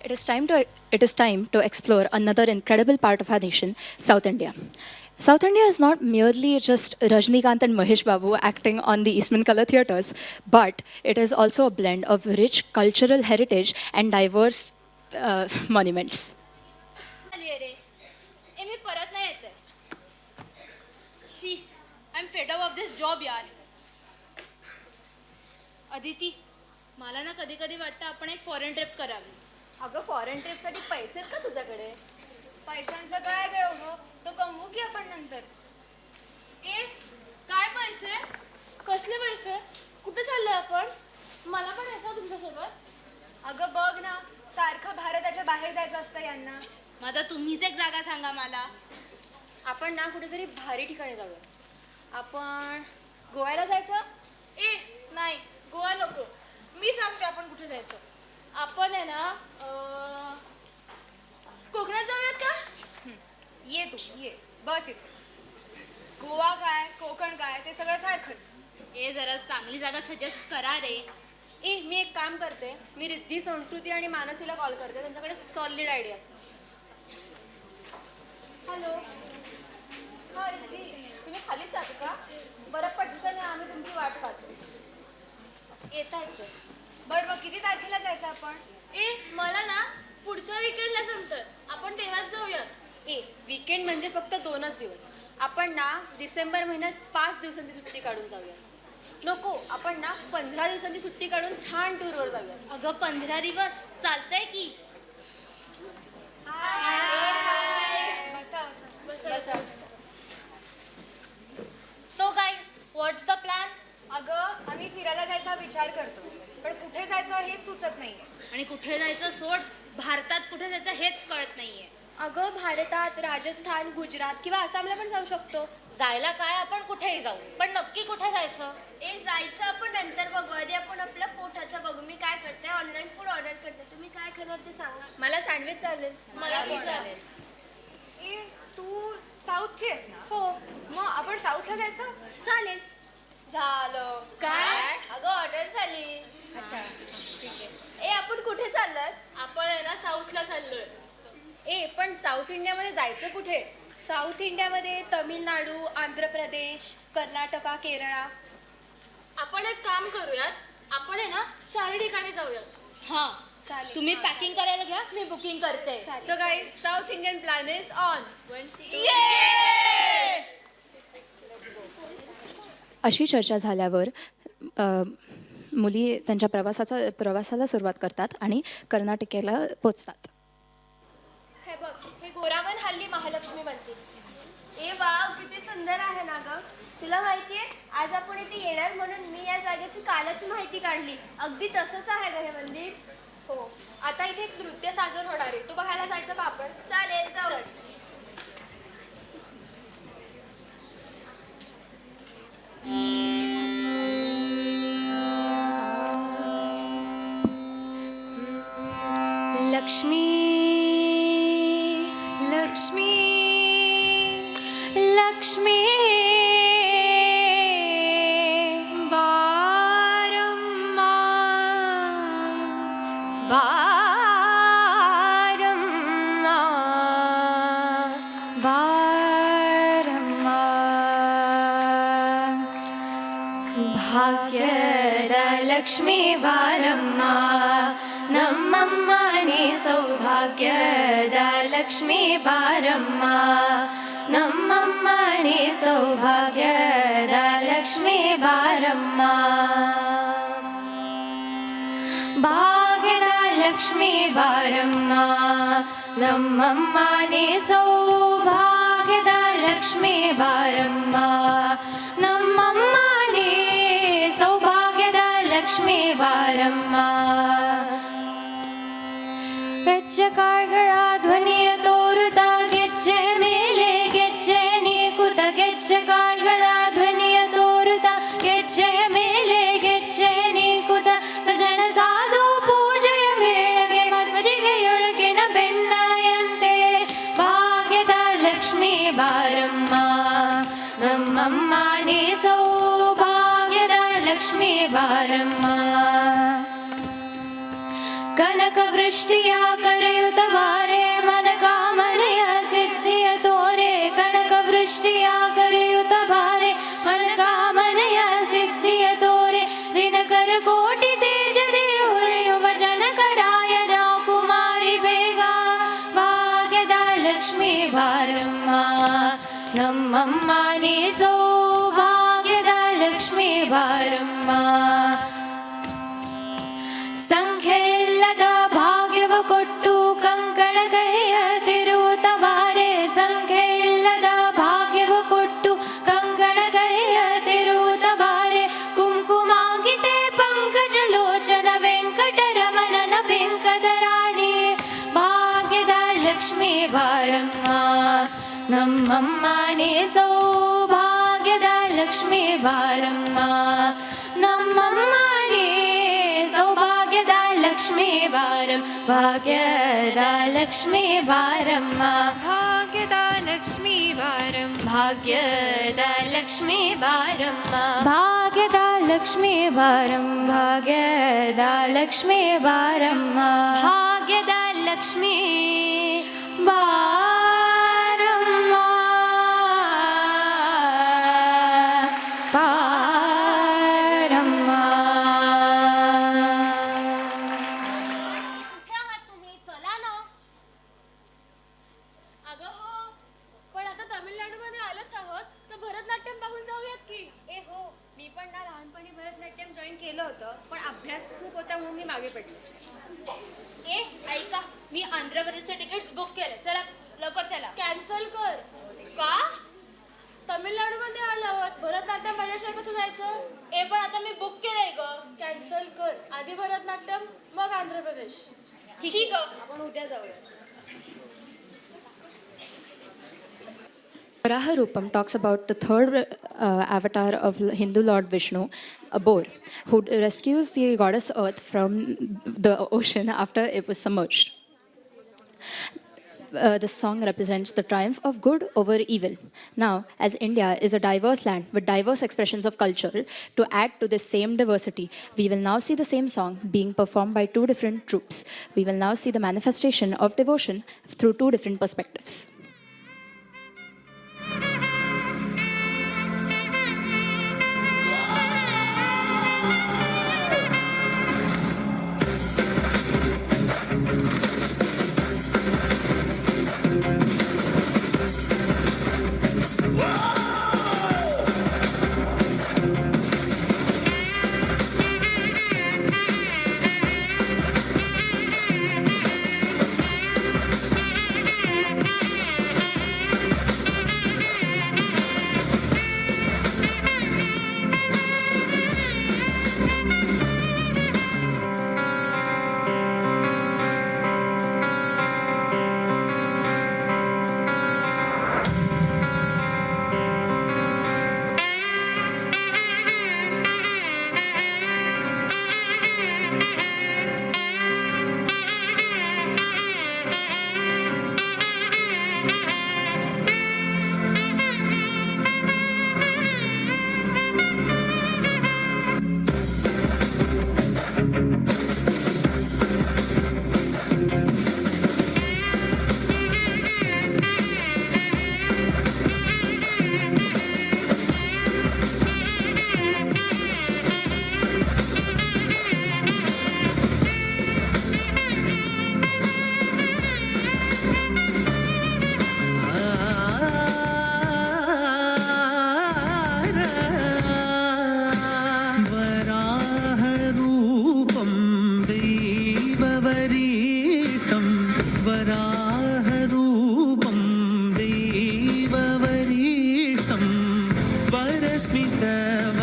It is time to explore another incredible part of our nation, South India. South India is not merely just Rajnikant and Mahesh Babu acting on the Eastman Color Theatres, but it is also a blend of rich cultural heritage and diverse monuments. मी परत नाही येते. शी, I am fed up of this job यार. अदिती, मला ना कधी कधी वाटतं आपण एक फॉरेन ट्रिप करावी. अगं फॉरेन ट्रिपसाठी पैसे आहेत का तुझ्याकडे? पैशांचं काय ग एवढं, तो कमवू की आपण नंतर. ए, काय पैसे? कसले पैसे? कुठे चाललोय आपण? मला पण यायचं तुमच्यासोबत. अगं बघ ना, सारखं भारताच्या बाहेर जायचं असतं यांना. माझा तुम्हीच एक जागा सांगा मला. आपण ना कुठेतरी भारी ठिकाणी जाऊया. आपण गोव्याला जायचं? ए नाही, गोवा नको. मी सांगते आपण कुठे जायचं. आपण आहे ना कोकणात जाऊयात का? ये तू ये, बस इथे. गोवा काय, कोकण काय, ते सगळं सारखंच. ए जरा चांगली जागा सजेस्ट करा रे. ए मी एक काम करते, मी रिद्धी, संस्कृती आणि मानसीला कॉल करते. त्यांच्याकडे सॉलिड आयडिया असते. हॅलो, हां रिद्धी, तुम्ही खालीच जाते का? बरं पटकन आम्ही तुमची वाट पाहतो. येता येते. बरं मग किती तारखेला जायचं आपण? ए मला ना पुढच्या विकेंडला जमतं, आपण तेव्हाच जाऊयात. ए वीकेंड म्हणजे फक्त 2च दिवस. आपण ना डिसेंबर महिन्यात 5 दिवसांची सुट्टी काढून जाऊया. नको, आपण ना 15 दिवसांची सुट्टी काढून छान टूरवर जाऊया. अगं 15 दिवस चालतंय की? So guys, what's the plan? अगं आम्ही फिरायला जायचा विचार करतो, पण कुठे जायचं हेच सुचत नाहीये. आणि कुठे जायचं सोड, भारतात कुठे जायचं हेच कळत नाहीये. अगं भारतात राजस्थान, गुजरात किंवा आसामला पण जाऊ शकतो. जायला काय, आपण कुठेही जाऊ, पण नक्की कुठे जायचं? जायचं आपण नंतर बघू. आधी आपण आपल्या पोटाचं बघू. मी काय करते, ऑनलाईन फूड ऑर्डर करते. तुम्ही काय करणार ते सांगा. मला सँडविच चालेल. मला पण चालेल. तू साऊथची आहेस ना? हो. मग आपण साऊथला जायचं? चालेल. झालं. काय? अगं ऑर्डर झाली. अच्छा ठीक आहे. आपण कुठे चाललात? आपण आहे ना साऊथला चाललोय. पण साऊथ इंडियामध्ये जायचं कुठे? साऊथ इंडियामध्ये तमिळनाडू, आंध्र प्रदेश, कर्नाटका, केरळा. आपण एक काम करूयात, आपण आहे ना 4 ठिकाणी जाऊयात. हां चालेल. तुम्ही पॅकिंग करायला घ्या, मी बुकिंग करते. So guys, south Indian plan is on. अशी चर्चा झाल्यावर मुली त्यांच्या प्रवासाला सुरुवात करतात आणि कर्नाटकेला पोचतात. हे बघ, हे गोरावन हल्ली महालक्ष्मी बनतील. ए वाव किती सुंदर आहे ना ग. तुला माहितीये आज आपण इथे येणार म्हणून मी या जागेची कालच माहिती काढली. अगदी तसंच आहे ग हे मंदिर. हो, आता इथे एक नृत्य साजर होणार आहे. तू बघायला जायचं का आपण? चालेल जाऊ. लक्ष्मी लक्ष्मी लक्ष्मी बारम्मा बारम्मा बारम्मा ಭಾಗ್ಯದ ಲಕ್ಷ್ಮೀ ಬಾರಮ್ಮ ನಮ್ಮಮ್ಮನೇ ಸೌಭಾಗ್ಯದ ಲಕ್ಷ್ಮೀ ಬಾರಮ್ಮ ನಮ್ಮಮ್ಮನೇ ಸೌಭಾಗ್ಯದ ಲಕ್ಷ್ಮೀ ಬಾರಮ್ಮ ಭಾಗ್ಯದ ಲಕ್ಷ್ಮೀ ಬಾರಮ್ಮ ನಮ್ಮಮ್ಮನೇ ಸೌಭಾಗ್ಯದ ಲಕ್ಷ್ಮೀ ಬಾರಮ್ಮ ನಮ್ಮಮ್ಮನೇ ಸೌಭಾಗ್ಯದ ಲಕ್ಷ್ಮೀ ಬಾರಮ್ಮ ಗೆಜ್ಜೆ ಕಾಳ್ಗಳ ಧ್ವನಿಯ ತೋರುತ್ತ ಗೆಜ್ಜೆ ಮೇಲೆ ಗೆಜ್ಜೆ ನೀಕುತ ಗೆಜ್ಜೆ ಕಾಳ್ಗಳ ಧ್ವನಿಯ ತೋರುತ್ತ ಗೆಜ್ಜೆಯ ಮೇಲೆ ಗೆಜ್ಜೆ ನೀಕುತ ಸಜನ ಸಾಧು ಪೂಜೆಯ ವೇಳೆಗೆ ಮಜ್ಜಿಗೆಯೊಳಗಿನ ಬೆಣ್ಣೆಯಂತೆ ಭಾಗ್ಯದ ಲಕ್ಷ್ಮೀ ಬಾರಮ್ಮ ನಮ್ಮಮ್ಮನೇ ಸೌಭಾಗ್ಯದ ಲಕ್ಷ್ಮೀ ಬಾರಮ್ಮ ಕನಕ ವೃಷ್ಟಿಯ ಕರೆಯುತ್ತ ಬಾರೆ ಮನಕಾಮನೆಯ ಸಿದ್ಧಿಯ ತೋರೆ ಕನಕ ವೃಷ್ಟಿಯ ಕರೆಯುತ್ತ ಬಾರೆ ಮನಕಾಮನೆಯ ಸಿದ್ಧಿಯ ತೋರೆ ದಿನಕರ ಕೋಟಿ ತೇಜದೆ ಹೊಳೆಯುವ ಜನಕರಾಯನ ಕುಮಾರಿ ಬೇಗ ಭಾಗ್ಯದ ಲಕ್ಷ್ಮೀ ಬಾರಮ್ಮ ನಮ್ಮಮ್ಮನೇ ಸೌಭಾಗ್ಯದ ಲಕ್ಷ್ಮೀ ಬಾರಮ್ಮ ಸಂಖ್ಯೆ ಇಲ್ಲದ ಭಾಗ್ಯವ ಕೊಟ್ಟು ಕಂಕಣ ಕೈಯ ತಿರುವುತ್ತ ಬಾರೆ ಸಂಖ್ಯೆ ಇಲ್ಲದ ಭಾಗ್ಯವ ಕೊಟ್ಟು ಕಂಕಣ ಕೈಯ ತಿರುವುತ್ತ ಬಾರೆ ಕುಂಕುಮಾಂಕಿತೆ ಪಂಕಜ ಲೋಚನ ವೆಂಕಟರಮಣನ ಬೆಂಕದ ರಾಣಿ ಭಾಗ್ಯದ ಲಕ್ಷ್ಮೀ ಬಾರಮ್ಮ ನಮ್ಮಮ್ಮನೇ ಸೌಭಾಗ್ಯದ ಲಕ್ಷ್ಮೀ ಬಾರಮ್ಮ ನಮ್ಮಮ್ಮನೇ ಸೌಭಾಗ್ಯದ ಲಕ್ಷ್ಮೀ ಬಾರಂ ಭಾಗ್ಯದ ಲಕ್ಷ್ಮೀ ಬಾರಮ್ಮ ಭಾಗ್ಯದ ಲಕ್ಷ್ಮೀ ಬಾರಂ ಭಾಗ್ಯದ ಲಕ್ಷ್ಮೀ ಬಾರಮ್ಮ ಭಾಗ್ಯದ ಲಕ್ಷ್ಮೀ ಬಾರಂ ಭಾಗ್ಯದ ಲಕ್ಷ್ಮೀ ಬಾರಮ್ಮ ಭಾಗ್ಯದ ಲಕ್ಷ್ಮೀ ಬಾರಮ್ಮ ಬಾರಮ್ಮ चला ना. अगं हो, पण आता तमिळनाडूमध्ये आलोच आहोत तर भरतनाट्यम पाहून जाऊयात की. ए हो, मी पण ना लहानपणी भरतनाट्यम जॉईन केलं होतं, पण अभ्यास खूप होता म्हणून मी मागे पडले. ए ऐका, मी आंध्र प्रदेशचे तिकीट्स बुक केले. चला लवकर चला. कॅन्सल कर. का? तमिळनाडूमध्ये आलो आहोत, भरतनाट्यम माझ्याशिवाय कसं जायचं? ए पण आता मी बुक केलंय ग. कॅन्सल कर. आधी भरतनाट्यम मग आंध्र प्रदेश. ठीक आहे, आपण उद्या जाऊया. Varaha Rupam talks about the third avatar of Hindu Lord Vishnu, a boar, who rescues the goddess Earth from the ocean after it was submerged. This song represents the triumph of good over evil. Now, as India is a diverse land with diverse expressions of culture, to add to this same diversity, we will now see the same song being performed by two different troops. We will now see the manifestation of devotion through two different perspectives.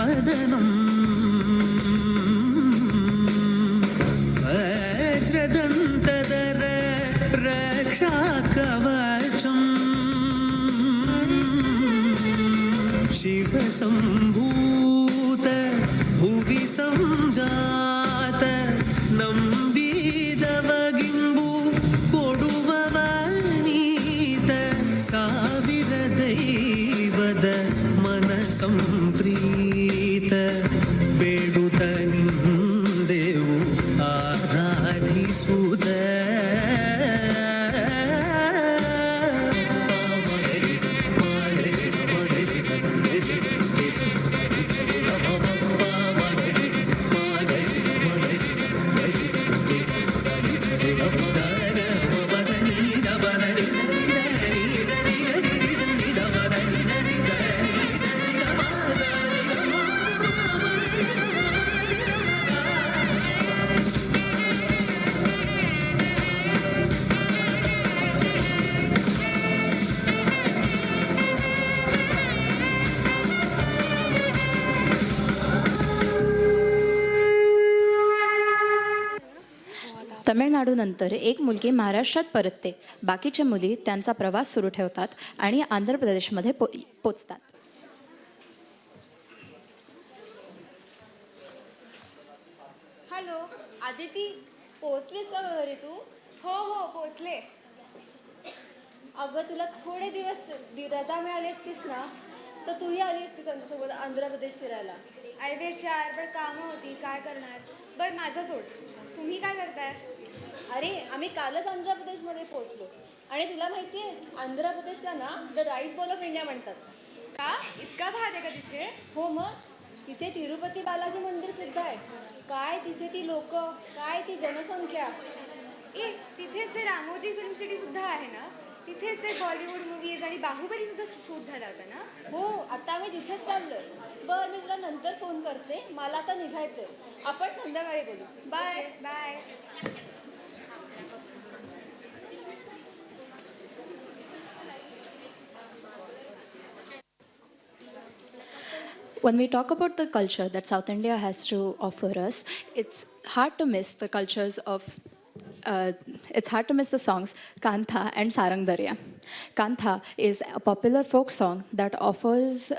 वदनं वज्रदन्तदर रक्षाकवचम् शिवसम्भूत भुवि संजात नम्बिदवगिम्बु कोडुववनीत ಸಾವಿರ ದೈವದ ಮನಸಂಪ್ರೀತ ಬೇಡುತ್ತ ನಿಂದೆವು ಆರಾಧಿಸುತ್ತ तमिळनाडूनंतर एक मुलगी महाराष्ट्रात परतते. बाकीच्या मुली त्यांचा प्रवास सुरू ठेवतात आणि आंध्र प्रदेशमध्ये पोचतात. हॅलो आदिती, पोहोचलीस का घरी तू? हो हो पोहोचले. अगं तुला थोडे दिवस रजा मिळाली असतीस ना, तर तूही आली असतीस आमच्यासोबत आंध्र प्रदेश फिरायला. आयवेश यार, पण कामं होती, काय करणार. बरं माझं सोड, तुम्ही काय करताय? अरे आम्ही कालच आंध्र प्रदेशमध्ये पोहोचलो. आणि तुला माहिती आहे, आंध्र प्रदेशला ना the rice ball of India म्हणतात. का इतका भाग आहे का तिथे? हो मग, तिथे तिरुपती बालाजी मंदिर सुद्धा आहे. काय तिथे ती लोक, काय ती जनसंख्या. तिथेच ते रामोजी फिल्म सिटी सुद्धा आहे ना, तिथेच ते बॉलिवूड मूवीज आणि बाहुबली सुद्धा शूट झाला होता ना. हो, आता आम्ही तिथेच चाललोय. बरं मी तुला नंतर फोन करते, मला आता निघायचंय. आपण संध्याकाळी बोलू. Bye bye. When we talk about the culture that South India has to offer us, it's hard to miss the cultures of it's hard to miss the songs Kantha and Sarang Darya. Kantha is a popular folk song that offers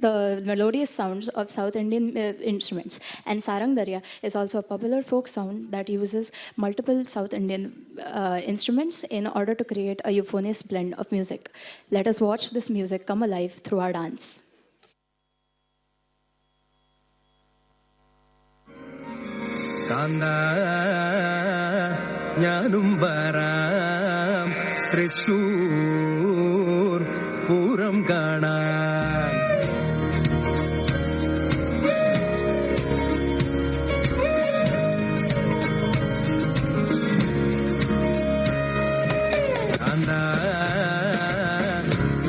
the melodious sounds of South Indian instruments. And Sarang Darya is also a popular folk song that uses multiple South Indian instruments in order to create a euphonious blend of music. Let us watch this music come alive through our dance. Kantha ഞാനും വരാം തൃശൂർ പൂരം കാണാൻ. കാന്താ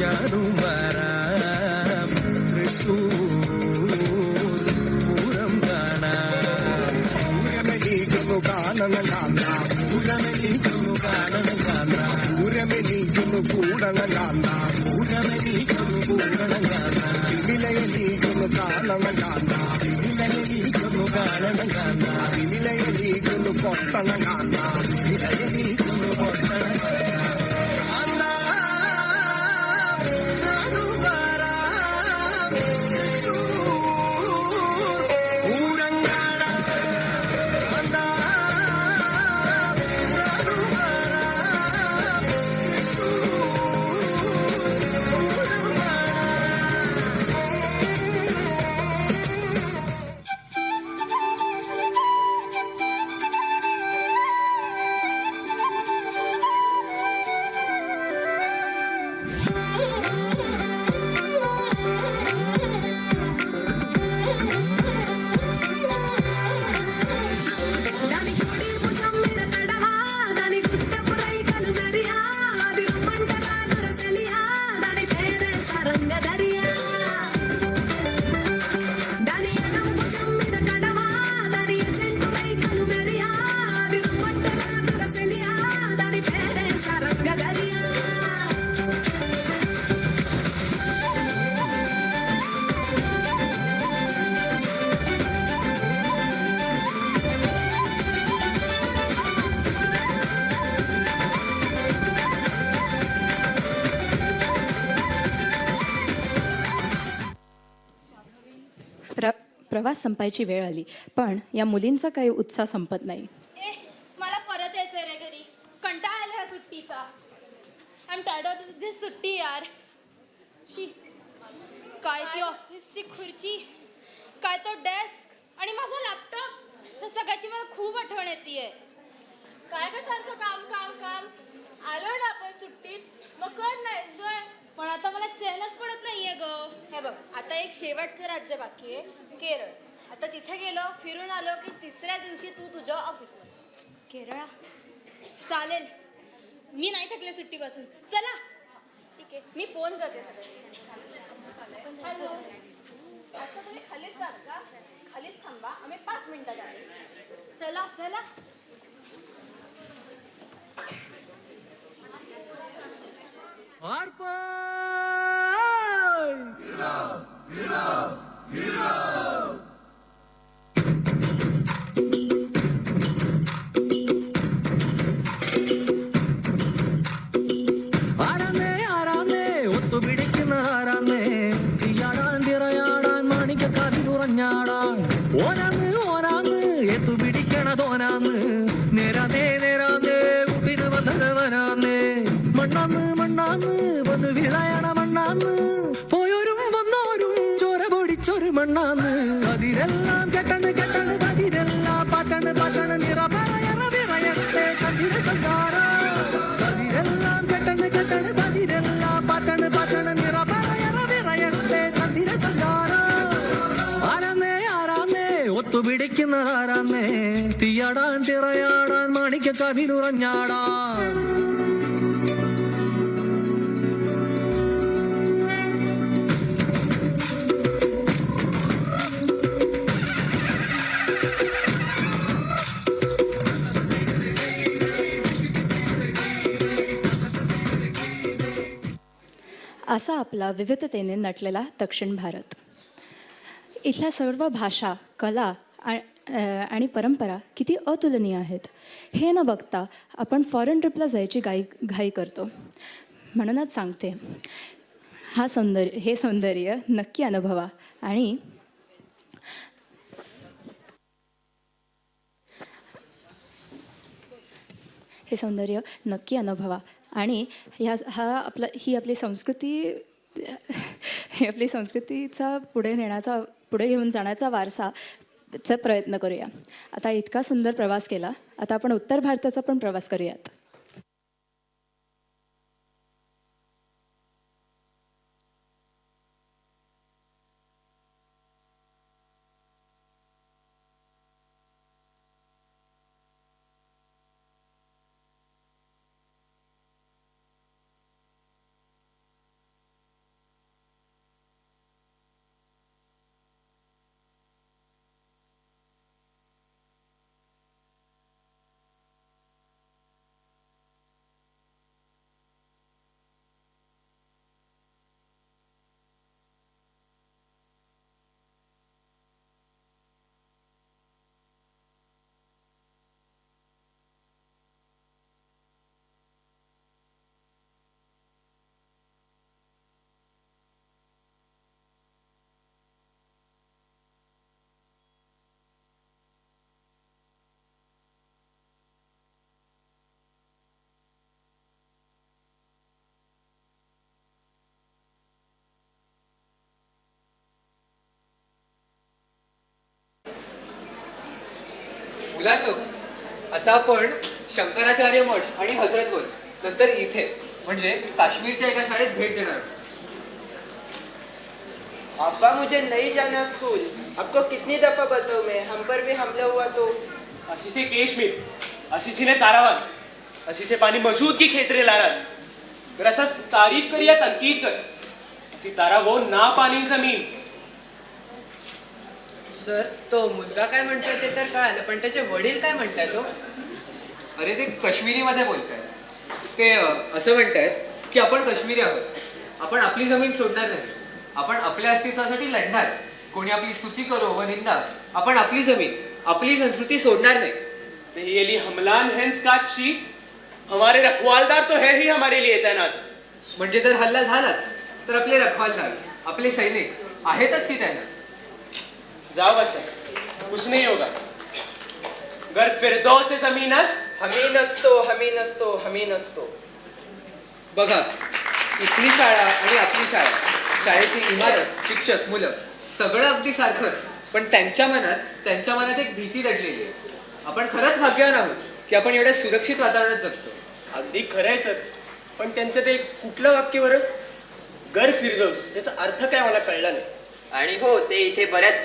ഞാനും വരാം തൃശൂർ പൂരം കാണാൻ. ൂരമെലീക്കുന്നു കാണണം കാന്ത, ൂരമെലീക്കുന്നു കാണണം കാന്ത, ൂരമെലീക്കുന്നു കൂടണം കാന്ത, ൂരമെലീക്കുന്നു കൂടണം കാന്ത, വിമിലയെലീക്കുന്നു കാണണം കാന്ത, വിമിലയെലീക്കുന്നു കാണണം കാന്ത, വിമിലയെലീക്കുന്നു പൊട്ടണം കാന്ത, വിമിലയെലീക്കുന്നു പൊട്ടണം കാന്ത. प्रवास संपायची वेळ आली, पण या मुलींचा काही उत्साह संपत नाही. मला परत यायचंय रे घरी. कंटाळा आला ह्या सुट्टीचा. आय एम टायर्ड ऑफ दिस सुट्टी यार. शी, काय ती ऑफिसची खुर्ची, काय तो डेस्क आणि माझा लॅपटॉप, सगळ्याची मला खूप आठवण येते. काय का सारखं काम काम काम. आलो ना आपण सुट्टीत, मग कर ना एन्जॉय. पण आता मला चैनच पडत नाहीये ग. हे बघ, आता एक शेवटचं राज्य बाकी आहे, केरळ. आता तिथे गेलो, फिरून आलो की तिसऱ्या दिवशी तू तुझ्या ऑफिसमध्ये. केरळ चालेल, मी नाही थकले सुट्टीपासून. चला ठीक आहे, मी फोन करते सगळं. हॅलो, अच्छा तुम्ही खालीच जात का? खालीच थांबा, आम्ही 5 मिनिटात आले. चला चला. ആരാന്നേ ഒത്തു പിടിക്കുന്ന ആരാന്നേ തീയാടാൻ തിറയാടാൻ മാണിക്ക കാതിലുറഞ്ഞാടാൻ ഓനാന്ന് എത്തു പിടിക്കണതോനാന്ന് നേരാന്നേ കൂട്ടിന് വന്നവനാന്നേ മണ്ണാന്ന് വന്ന് വിളയണ മണ്ണാന്ന് പോയോരും വന്നോരും ചോര പൊടിച്ചൊരു മണ്ണാന്ന് അതിരെല്ലാം കെട്ടണ് പതിരെല്ലാം പാട്ടണ് നിറ പറയണേ കണ്ടിര കണ്ടാടാ അതിരെല്ലാം കെട്ടണ് പതിരെല്ലാം പാട്ടണ് നിറ പറയണേ കണ്ടിര കണ്ടാടാ ആരാന്നേ ഒത്തുപിടിക്കുന്ന ആരാന്നേ തീയാടാൻ തിറയാടാൻ മാണിക്ക കവിലുറഞ്ഞാടാ असा आपला विविधतेने नटलेला दक्षिण भारत. इथल्या सर्व भाषा, कला आणि परंपरा किती अतुलनीय आहेत हे न बघता आपण फॉरेन ट्रिपला जायची घाई करतो. म्हणूनच सांगते, हे सौंदर्य नक्की अनुभवा आणि ही आपली संस्कृतीचा पुढे घेऊन जाण्याचा वारसाचा प्रयत्न करूया. आता इतका सुंदर प्रवास केला, आता आपण उत्तर भारताचा पण प्रवास करूयात. मुलांनो, आता आपण शंकराचार्य मठ आणि हजरतबल नंतर इथे म्हणजे काश्मीरच्या एका शाळेत भेट देणार आहोत. अब्बा मुझे नहीं जाना स्कूल. आपको कितनी दफा बताऊं मैं, हम पर भी हमला हुआ तो. अस्सी से कश्मीर, अस्सी से तारावान, अस्सी से पानी मौजूद की खेतरे लारत. जरा सा तारीफ कर या तनकीद कर. अस्सी तारा वो ना पानी जमीन. सर, तो मुलगा काय म्हणतोय ते तर कळालं, पण त्याचे वडील काय म्हणताय तो? अरे ते काश्मीरीमध्ये बोलतायत. ते असं म्हणतायत की आपण काश्मीरी आहोत, आपण आपली जमीन सोडणार नाही, आपण आपल्या अस्तित्वासाठी लढणार. कोणी आपली स्तुती करो व निंदा, आपण आपली जमीन, आपली संस्कृती सोडणार नाही. ये ली हमलान हेंस काची, हमारे रखवालदार तो है ही हमारे लिए तैनात. म्हणजे जर हल्ला झालाच तर आपले रखवालदार, आपले सैनिक आहेतच की तैनात. जाओ बच्चा, कुछ नहीं होगा. गर फिरदौस से जमीनस्त हमी नसतो. बघा, इथली शाळा आणि आपली शाळा, शाळेची इमारत, शिक्षक, मुलं सगळं अगदी सारखंच, पण त्यांच्या मनात एक भीती दडलेली आहे. आपण खरंच भाग्यवान आहोत की आपण एवढ्या सुरक्षित वातावरणात जगतो. अगदी खरंय सर, पण त्यांचं ते कुठलं वाक्य बरं? गर फिरदौस याचा अर्थ काय मला कळला नाही. आणि हो, ते इथे बऱ्याच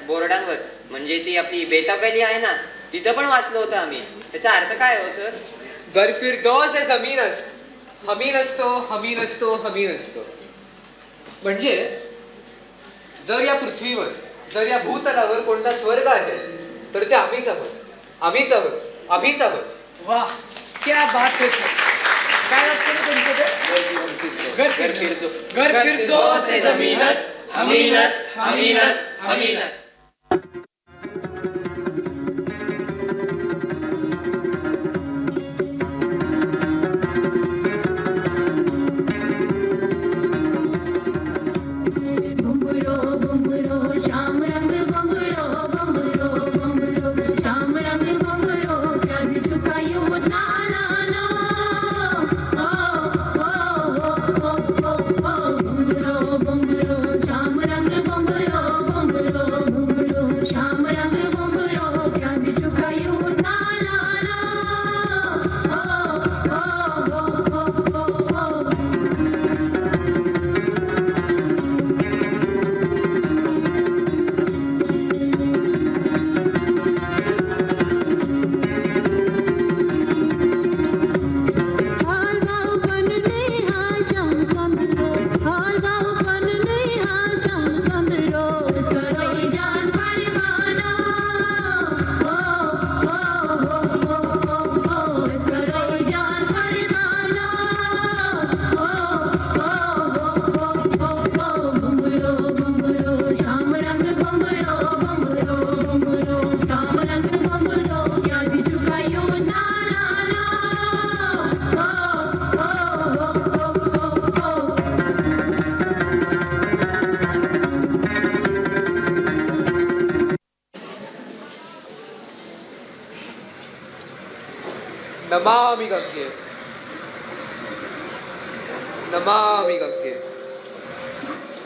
बोर्डांवर म्हणजे ती आपली बेताब व्हॅली आहे ना, तिथं पण वाचलं होतं आम्ही. त्याचा अर्थ काय हो सर? गर फिरदौस है जमीनस्त, हमी नसतो. म्हणजे जर या पृथ्वीवर, जर या भूतलावर कोणता स्वर्ग आहे तर ते आम्हीच आहोत. वाह, क्या बात है सर. काय वाटतं तुमचं ते? गर फिरदौस से जमीनस्त हमीनस्त.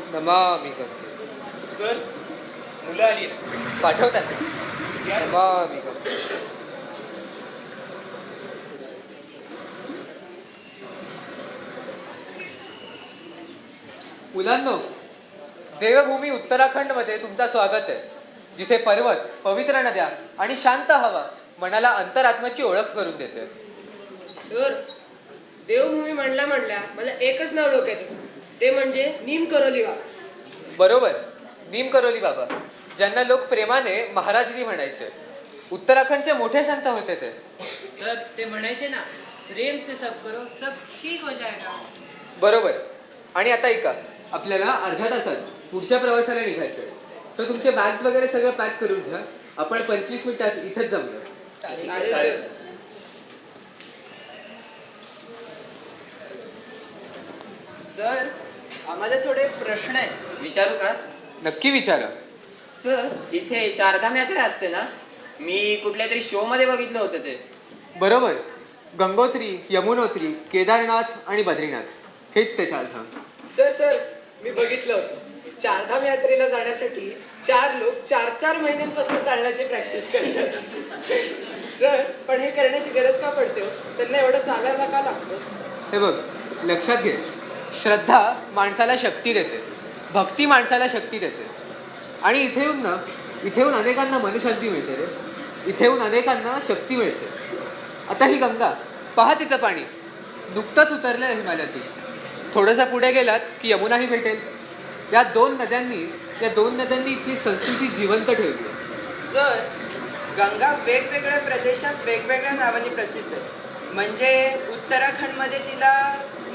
नमामि गंगे. सर, मुलं आली. पाठवतात. नमामि गंगे. मुलांनो, देवभूमी उत्तराखंडमध्ये तुमचं स्वागत आहे, जिथे पर्वत, पवित्र नद्या आणि शांत हवा मनाला अंतरात्म्याची ओळख करून देते. सर, देवभूमी म्हणल्या मला एकच नाव डोक्यात येतं, ते म्हणजे नीम करोली बाबा. बरोबर, नीम करोली बाबा, ज्यांना लोक प्रेमाने महाराजजी म्हणायचे. उत्तराखंडचे मोठे संत होते ते. सर, ते म्हणायचे ना, प्रेम से सब करो सब ठीक हो जाएगा. बरोबर. आणि आता ऐका, आपल्याला अर्ध्या तासात पुढच्या प्रवासाला निघायचं, तर तुमचे बॅग्स वगैरे सगळं पॅक करून घ्या. आपण 25 मिनिटात इथेच जमलो. सर, आम्हाला थोडे प्रश्न आहेत, विचारू का? नक्की विचारा. सर, इथे चारधाम यात्रा असते ना, मी कुठल्या तरी शो मध्ये बघितलं होतं ते. बरोबर, गंगोत्री, यमुनोत्री, केदारनाथ आणि बद्रीनाथ हेच ते चारधाम. सर, मी बघितलं होतं. चारधाम यात्रेला जाण्यासाठी 4 लोक 4 महिन्यांपासून चालण्याची प्रॅक्टिस करतात. सर, पण हे करण्याची गरज का पडते? त्यांना एवढं चालायला का लागतं? हे बघ, लक्षात घे, श्रद्धा माणसाला शक्ती देते, भक्ती माणसाला शक्ती देते. आणि इथे येऊन अनेकांना मनशांती मिळते रे. इथे येऊन अनेकांना शक्ती मिळते. आता ही गंगा, पहा तिचं पाणी नुकतंच उतरलं आहे हिमालयातून. थोडंसं पुढे गेलात की यमुनाही भेटेल. या दोन नद्यांनी इथली संस्कृती जिवंत ठेवली. सर, गंगा वेगवेगळ्या प्रदेशात वेगवेगळ्या नावाने प्रसिद्ध आहे. म्हणजे उत्तराखंडमध्ये तिला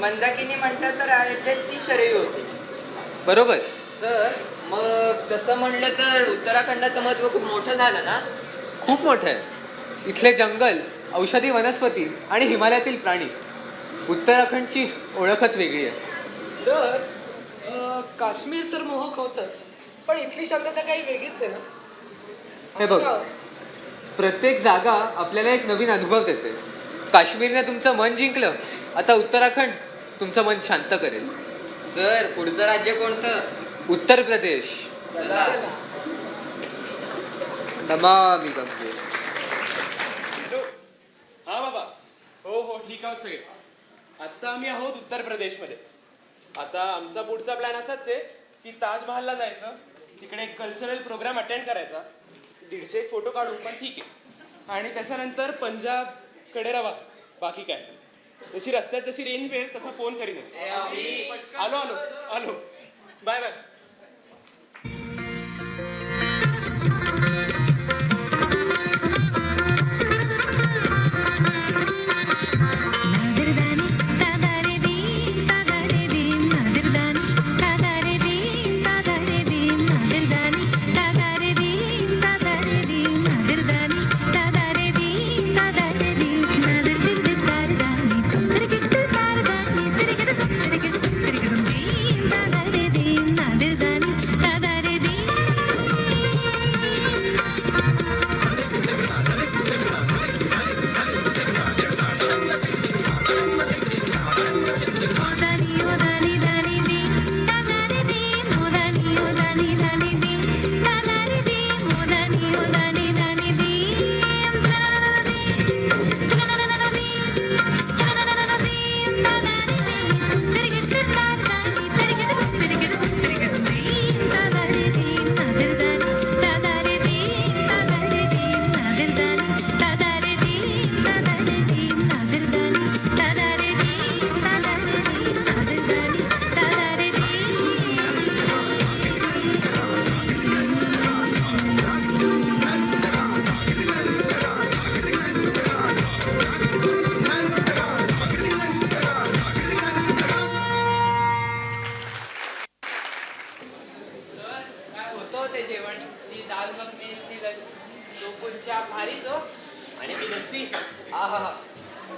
मंदाकिनी म्हणतात, तर अयोध्येत ती शरयू होती. बरोबर. सर, मग तसं म्हणलं तर उत्तराखंडाचं महत्त्व खूप मोठं झालं ना? खूप मोठं आहे. इथले जंगल, औषधी वनस्पती आणि हिमालयातील प्राणी, उत्तराखंडची ओळखच वेगळी आहे. सर, काश्मीर तर मोहक होतच, पण इथली शांतता काही वेगळीच आहे ना. हे असं बघ का हो? प्रत्येक जागा आपल्याला एक नवीन अनुभव देते. काश्मीरने तुमचं मन जिंकलं, आता उत्तराखंड तुमचं मन शांत करेल. सर पुढचं राज्य कोणतं? उत्तर प्रदेश. नमामि गंगे. हा बाबा, हो हो ठीक आहोत सगळे. आत्ता आम्ही आहोत उत्तर प्रदेशमध्ये. आता आमचा पुढचा प्लॅन असाच आहे की ताजमहलला जायचं, तिकडे एक कल्चरल प्रोग्राम अटेंड करायचा, 150 फोटो काढू पण ठीक आहे, आणि त्याच्यानंतर पंजाबकडे रवा. बाकी काय, जशी रस्त्यात जशी रेंज मिळेल तसा फोन करीनच. आलो आलो आलो, बाय बाय.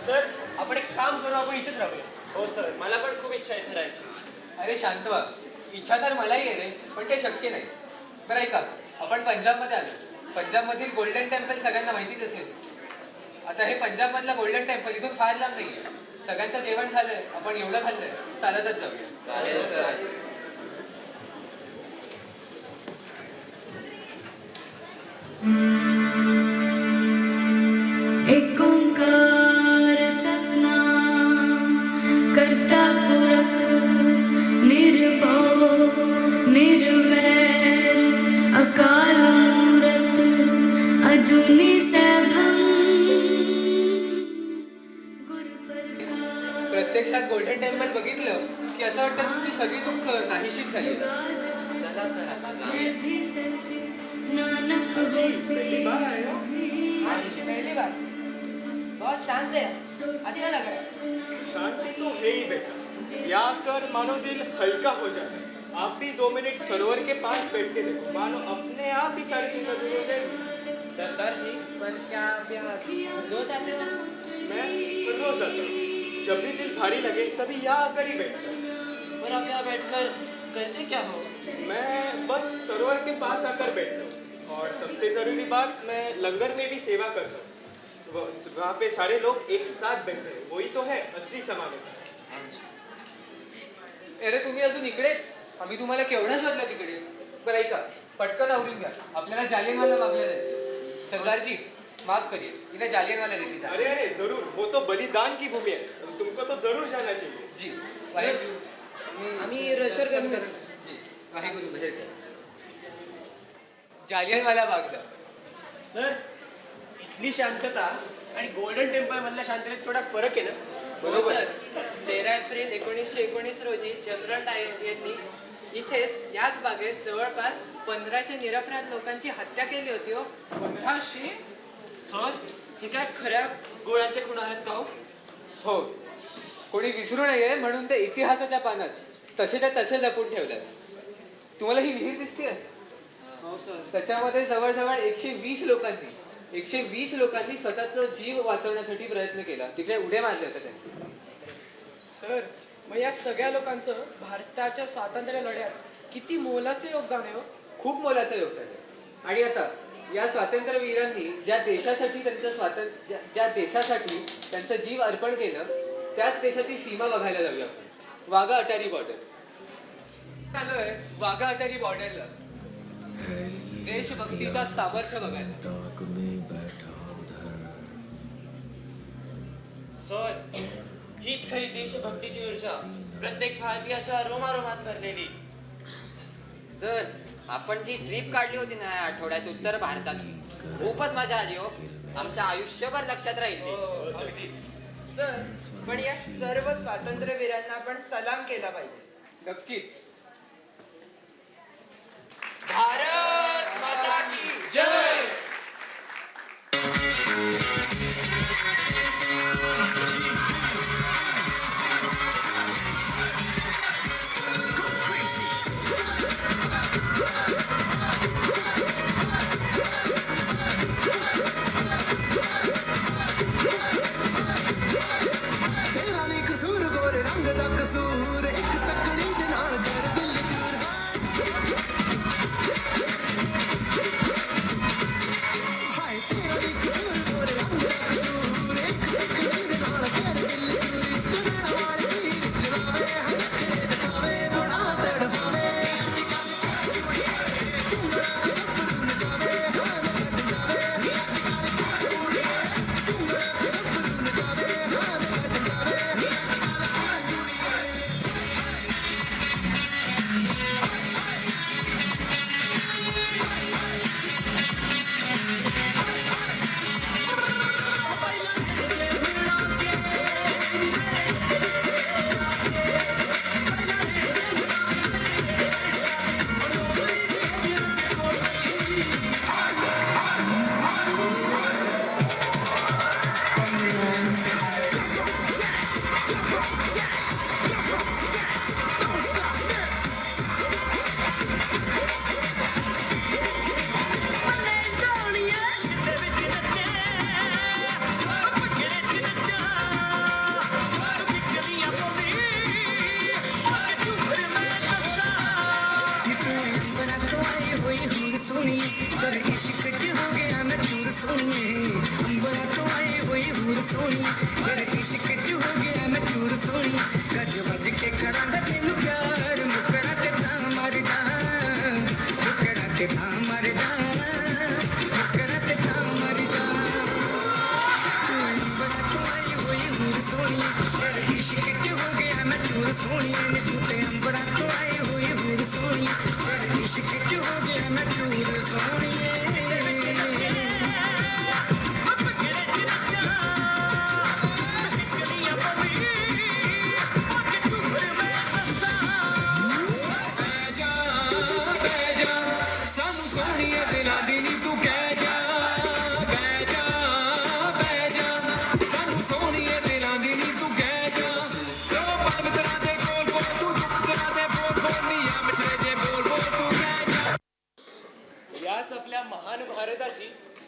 सर आपण एक काम करू, आपण इथेच राहूया. हो सर, मला पण खूप इच्छा आहे फिरायची. अरे शांत व्हा. इच्छा तर मलाही आहे रे, पण ते शक्य नाही. बरं ऐका, आपण पंजाबमध्ये आलो. पंजाबमधील गोल्डन टेम्पल सगळ्यांना माहितीच असेल. आता हे पंजाबमधलं गोल्डन टेम्पल इथून फार लांब नाहीये. सगळ्यांचं जेवण झालंय, आपण एवढं खाल्लंय, चालतच जाऊया. चालेल सर. एक ओंकार सतनाम करता पुरख निर्भव निर्वैर अकाल मूरत अजूनी सैभं. प्रत्यक्षात गोल्डन टेम्पल बघितलं की असं वाटतं तुमची सगळी दुःख नाहीशीच झाली. नानक होसे पहली बार बहुत शांत है, अच्छा लग रहा है. शांति तो है ही बेटा, यहाँ कर मानो दिल हल्का हो जाता है. आप भी 2 मिनट सरोवर के पास बैठ के देखो, मानो अपने आप ही सारी चीजें दूर हो जाएगी. सरदार जी, पर क्या आप यहाँ रोज आते हो? मैं रोज आता हूँ. जब भी दिल भारी लगे तभी यहाँ आकर ही बैठता हूँ. और आप यहाँ बैठकर करते क्या हो? मैं बस सरोवर के पास आकर बैठता हूँ, और सबसे जरूरी बात, मैं लंगर में भी सेवा करता हूँ. वहाँ पे सारे लोग एक साथ बैठते हैं, वही तो है असली समागम. अरे तुम्ही अजून इकडेच? आम्ही तुम्हाला केवढा शोधला तिकडे. बरं ऐका, पटकन आवरून घ्या, आपल्याला जालियनवाला बागला जायचं. सरदारजी माफ करिए, इन्हें जालियनवाला लेके जाना. अरे अरे जरूर, वो तो बलिदान की भूमि है, तुमको तो जरूर जाना चाहिए. जी आम्ही रशर करून जी वाहेगुरु बजर कर. जालियनवाला बागला. सर इथली शांतता आणि गोल्डन टेम्पल मधल्या शांततेत थोडा फरक आहे ना. बरोबर. 13 एप्रिल 1919 रोजी जनरल डायर यांनी इथेच याच बागेत जवळपास 1500 निरपराध लोकांची हत्या केली होती. हो 1500? सर हे काय खऱ्या गोळ्याचे खूण आहेत का? हो, कोणी विसरू नये म्हणून ते इतिहासाच्या पानात तसे जपून ठेवल्यात. तुम्हाला ही विहीर दिसते? हो सर. त्याच्यामध्ये जवळजवळ 120 लोकांनी स्वतःचा जीव वाचवण्यासाठी प्रयत्न केला. तिकडे उड्या मारल्या होत्या त्यांनी. सर मग या सगळ्या लोकांचं भारताच्या स्वातंत्र्य लढ्यात किती मोलाचे योगदान आहे. हो खूप मोलाचं योगदान आहे. आणि आता या स्वातंत्र्यवीरांनी ज्या देशासाठी त्यांचं जीव अर्पण केलं त्याच देशाची सीमा बघायला जाऊया आपण. वाघा अटारी बॉर्डर आलोय. वाघा अटारी बॉर्डरला देशभक्तीचा सामर्थ्य बघायला. सर, हीच खरी देशभक्तीची ऊर्जा प्रत्येक भारतीयाच्या रोमारोमात भरलेली. सर, आपण जी ट्रिप काढली होती ना या आठवड्यात उत्तर भारताची, खूपच मजा आली हो. आमच्या आयुष्यभर लक्षात राहील. सर, पण या सर्व स्वातंत्र्यवीरांना आपण सलाम केला पाहिजे. नक्कीच. भारत माता की जय.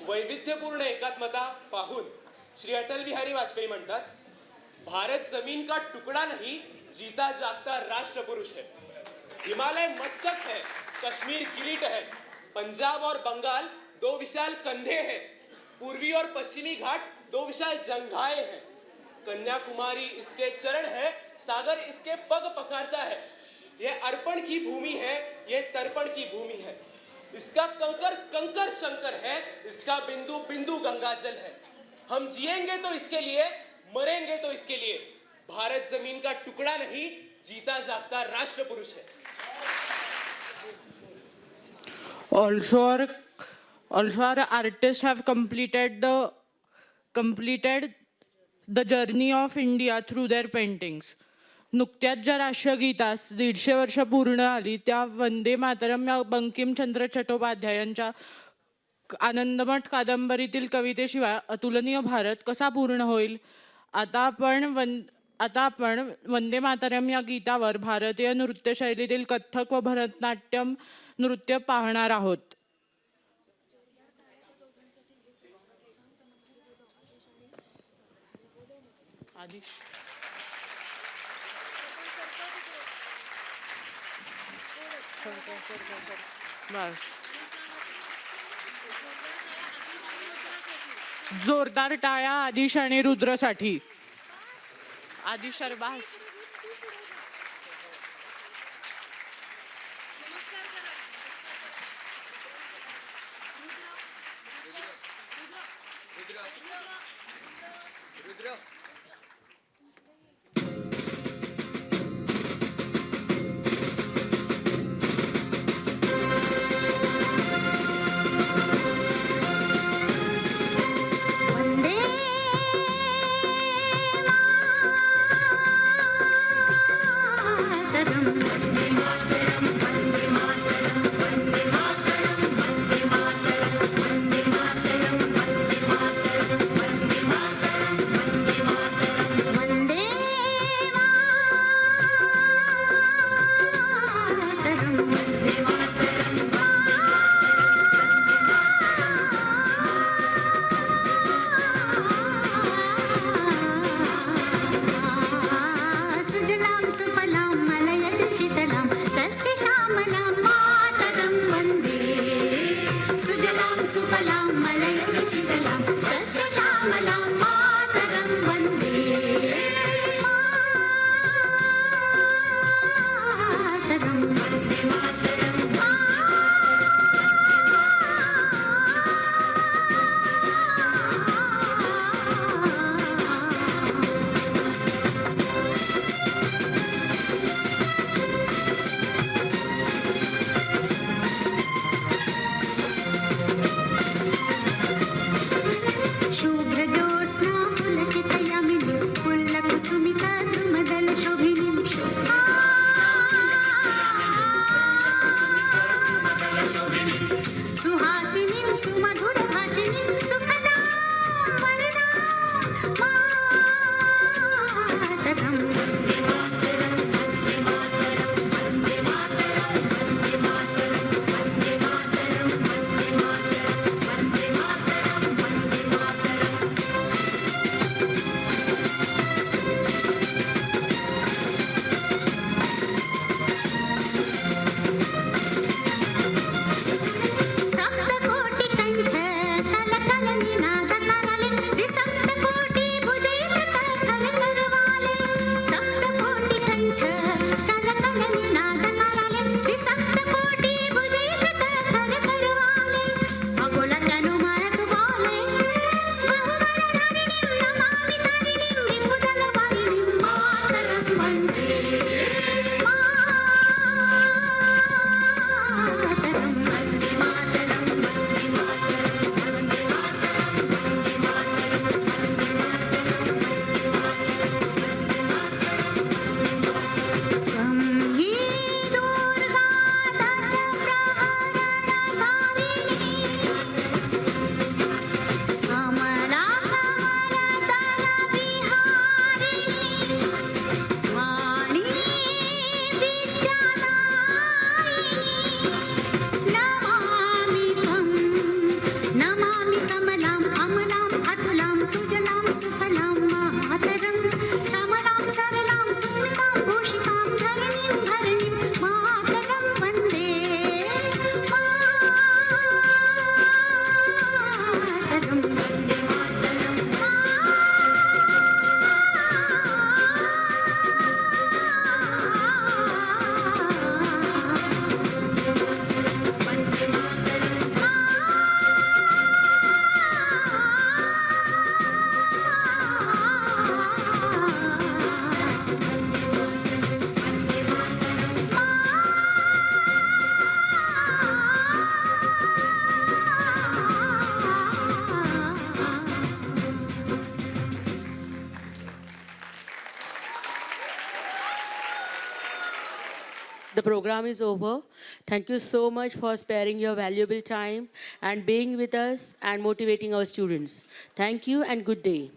वैविध्यपूर्ण एकात्मता पाहून श्री अटल बिहारी वाजपेयी म्हणतात, भारत जमीन का टुकड़ा नहीं, जीता जागता राष्ट्र पुरुष है. हिमालय मस्तक है, कश्मीर किरीट है, पंजाब और बंगाल दो विशाल कंधे हैं, पूर्वी और पश्चिमी घाट दो विशाल जंघाएं हैं, कन्याकुमारी इसके चरण है, सागर इसके पग पखारता है. ये अर्पण की भूमि है, ये तर्पण की भूमि है. इसका कंकर कंकर शंकर है, इसका बिंदु बिंदु गंगाजल है. हम जिएंगे तो इसके लिए, मरेंगे तो इसके लिए. भारत जमीन का टुकड़ा नहीं, जीता जागता राष्ट्र पुरुष है. Also our artists have completed the journey of India through their paintings. नुकत्याच ज्या राष्ट्रगीतास 150 वर्ष पूर्ण आली त्या वंदे मातरम या बंकिमचंद्र चट्टोपाध्यायांच्या आनंदमठ कादंबरीतील कवितेशिवाय अतुलनीय भारत कसा पूर्ण होईल. आता आपण वंदे मातरम या गीतावर भारतीय नृत्यशैलीतील कथ्थक व भरतनाट्यम नृत्य पाहणार आहोत. बस. जोरदार टाळ्या आदिश आणि रुद्रसाठी. आदिश Arbaaz. The program is over. Thank you so much for sparing your valuable time and being with us and motivating our students. Thank you and good day.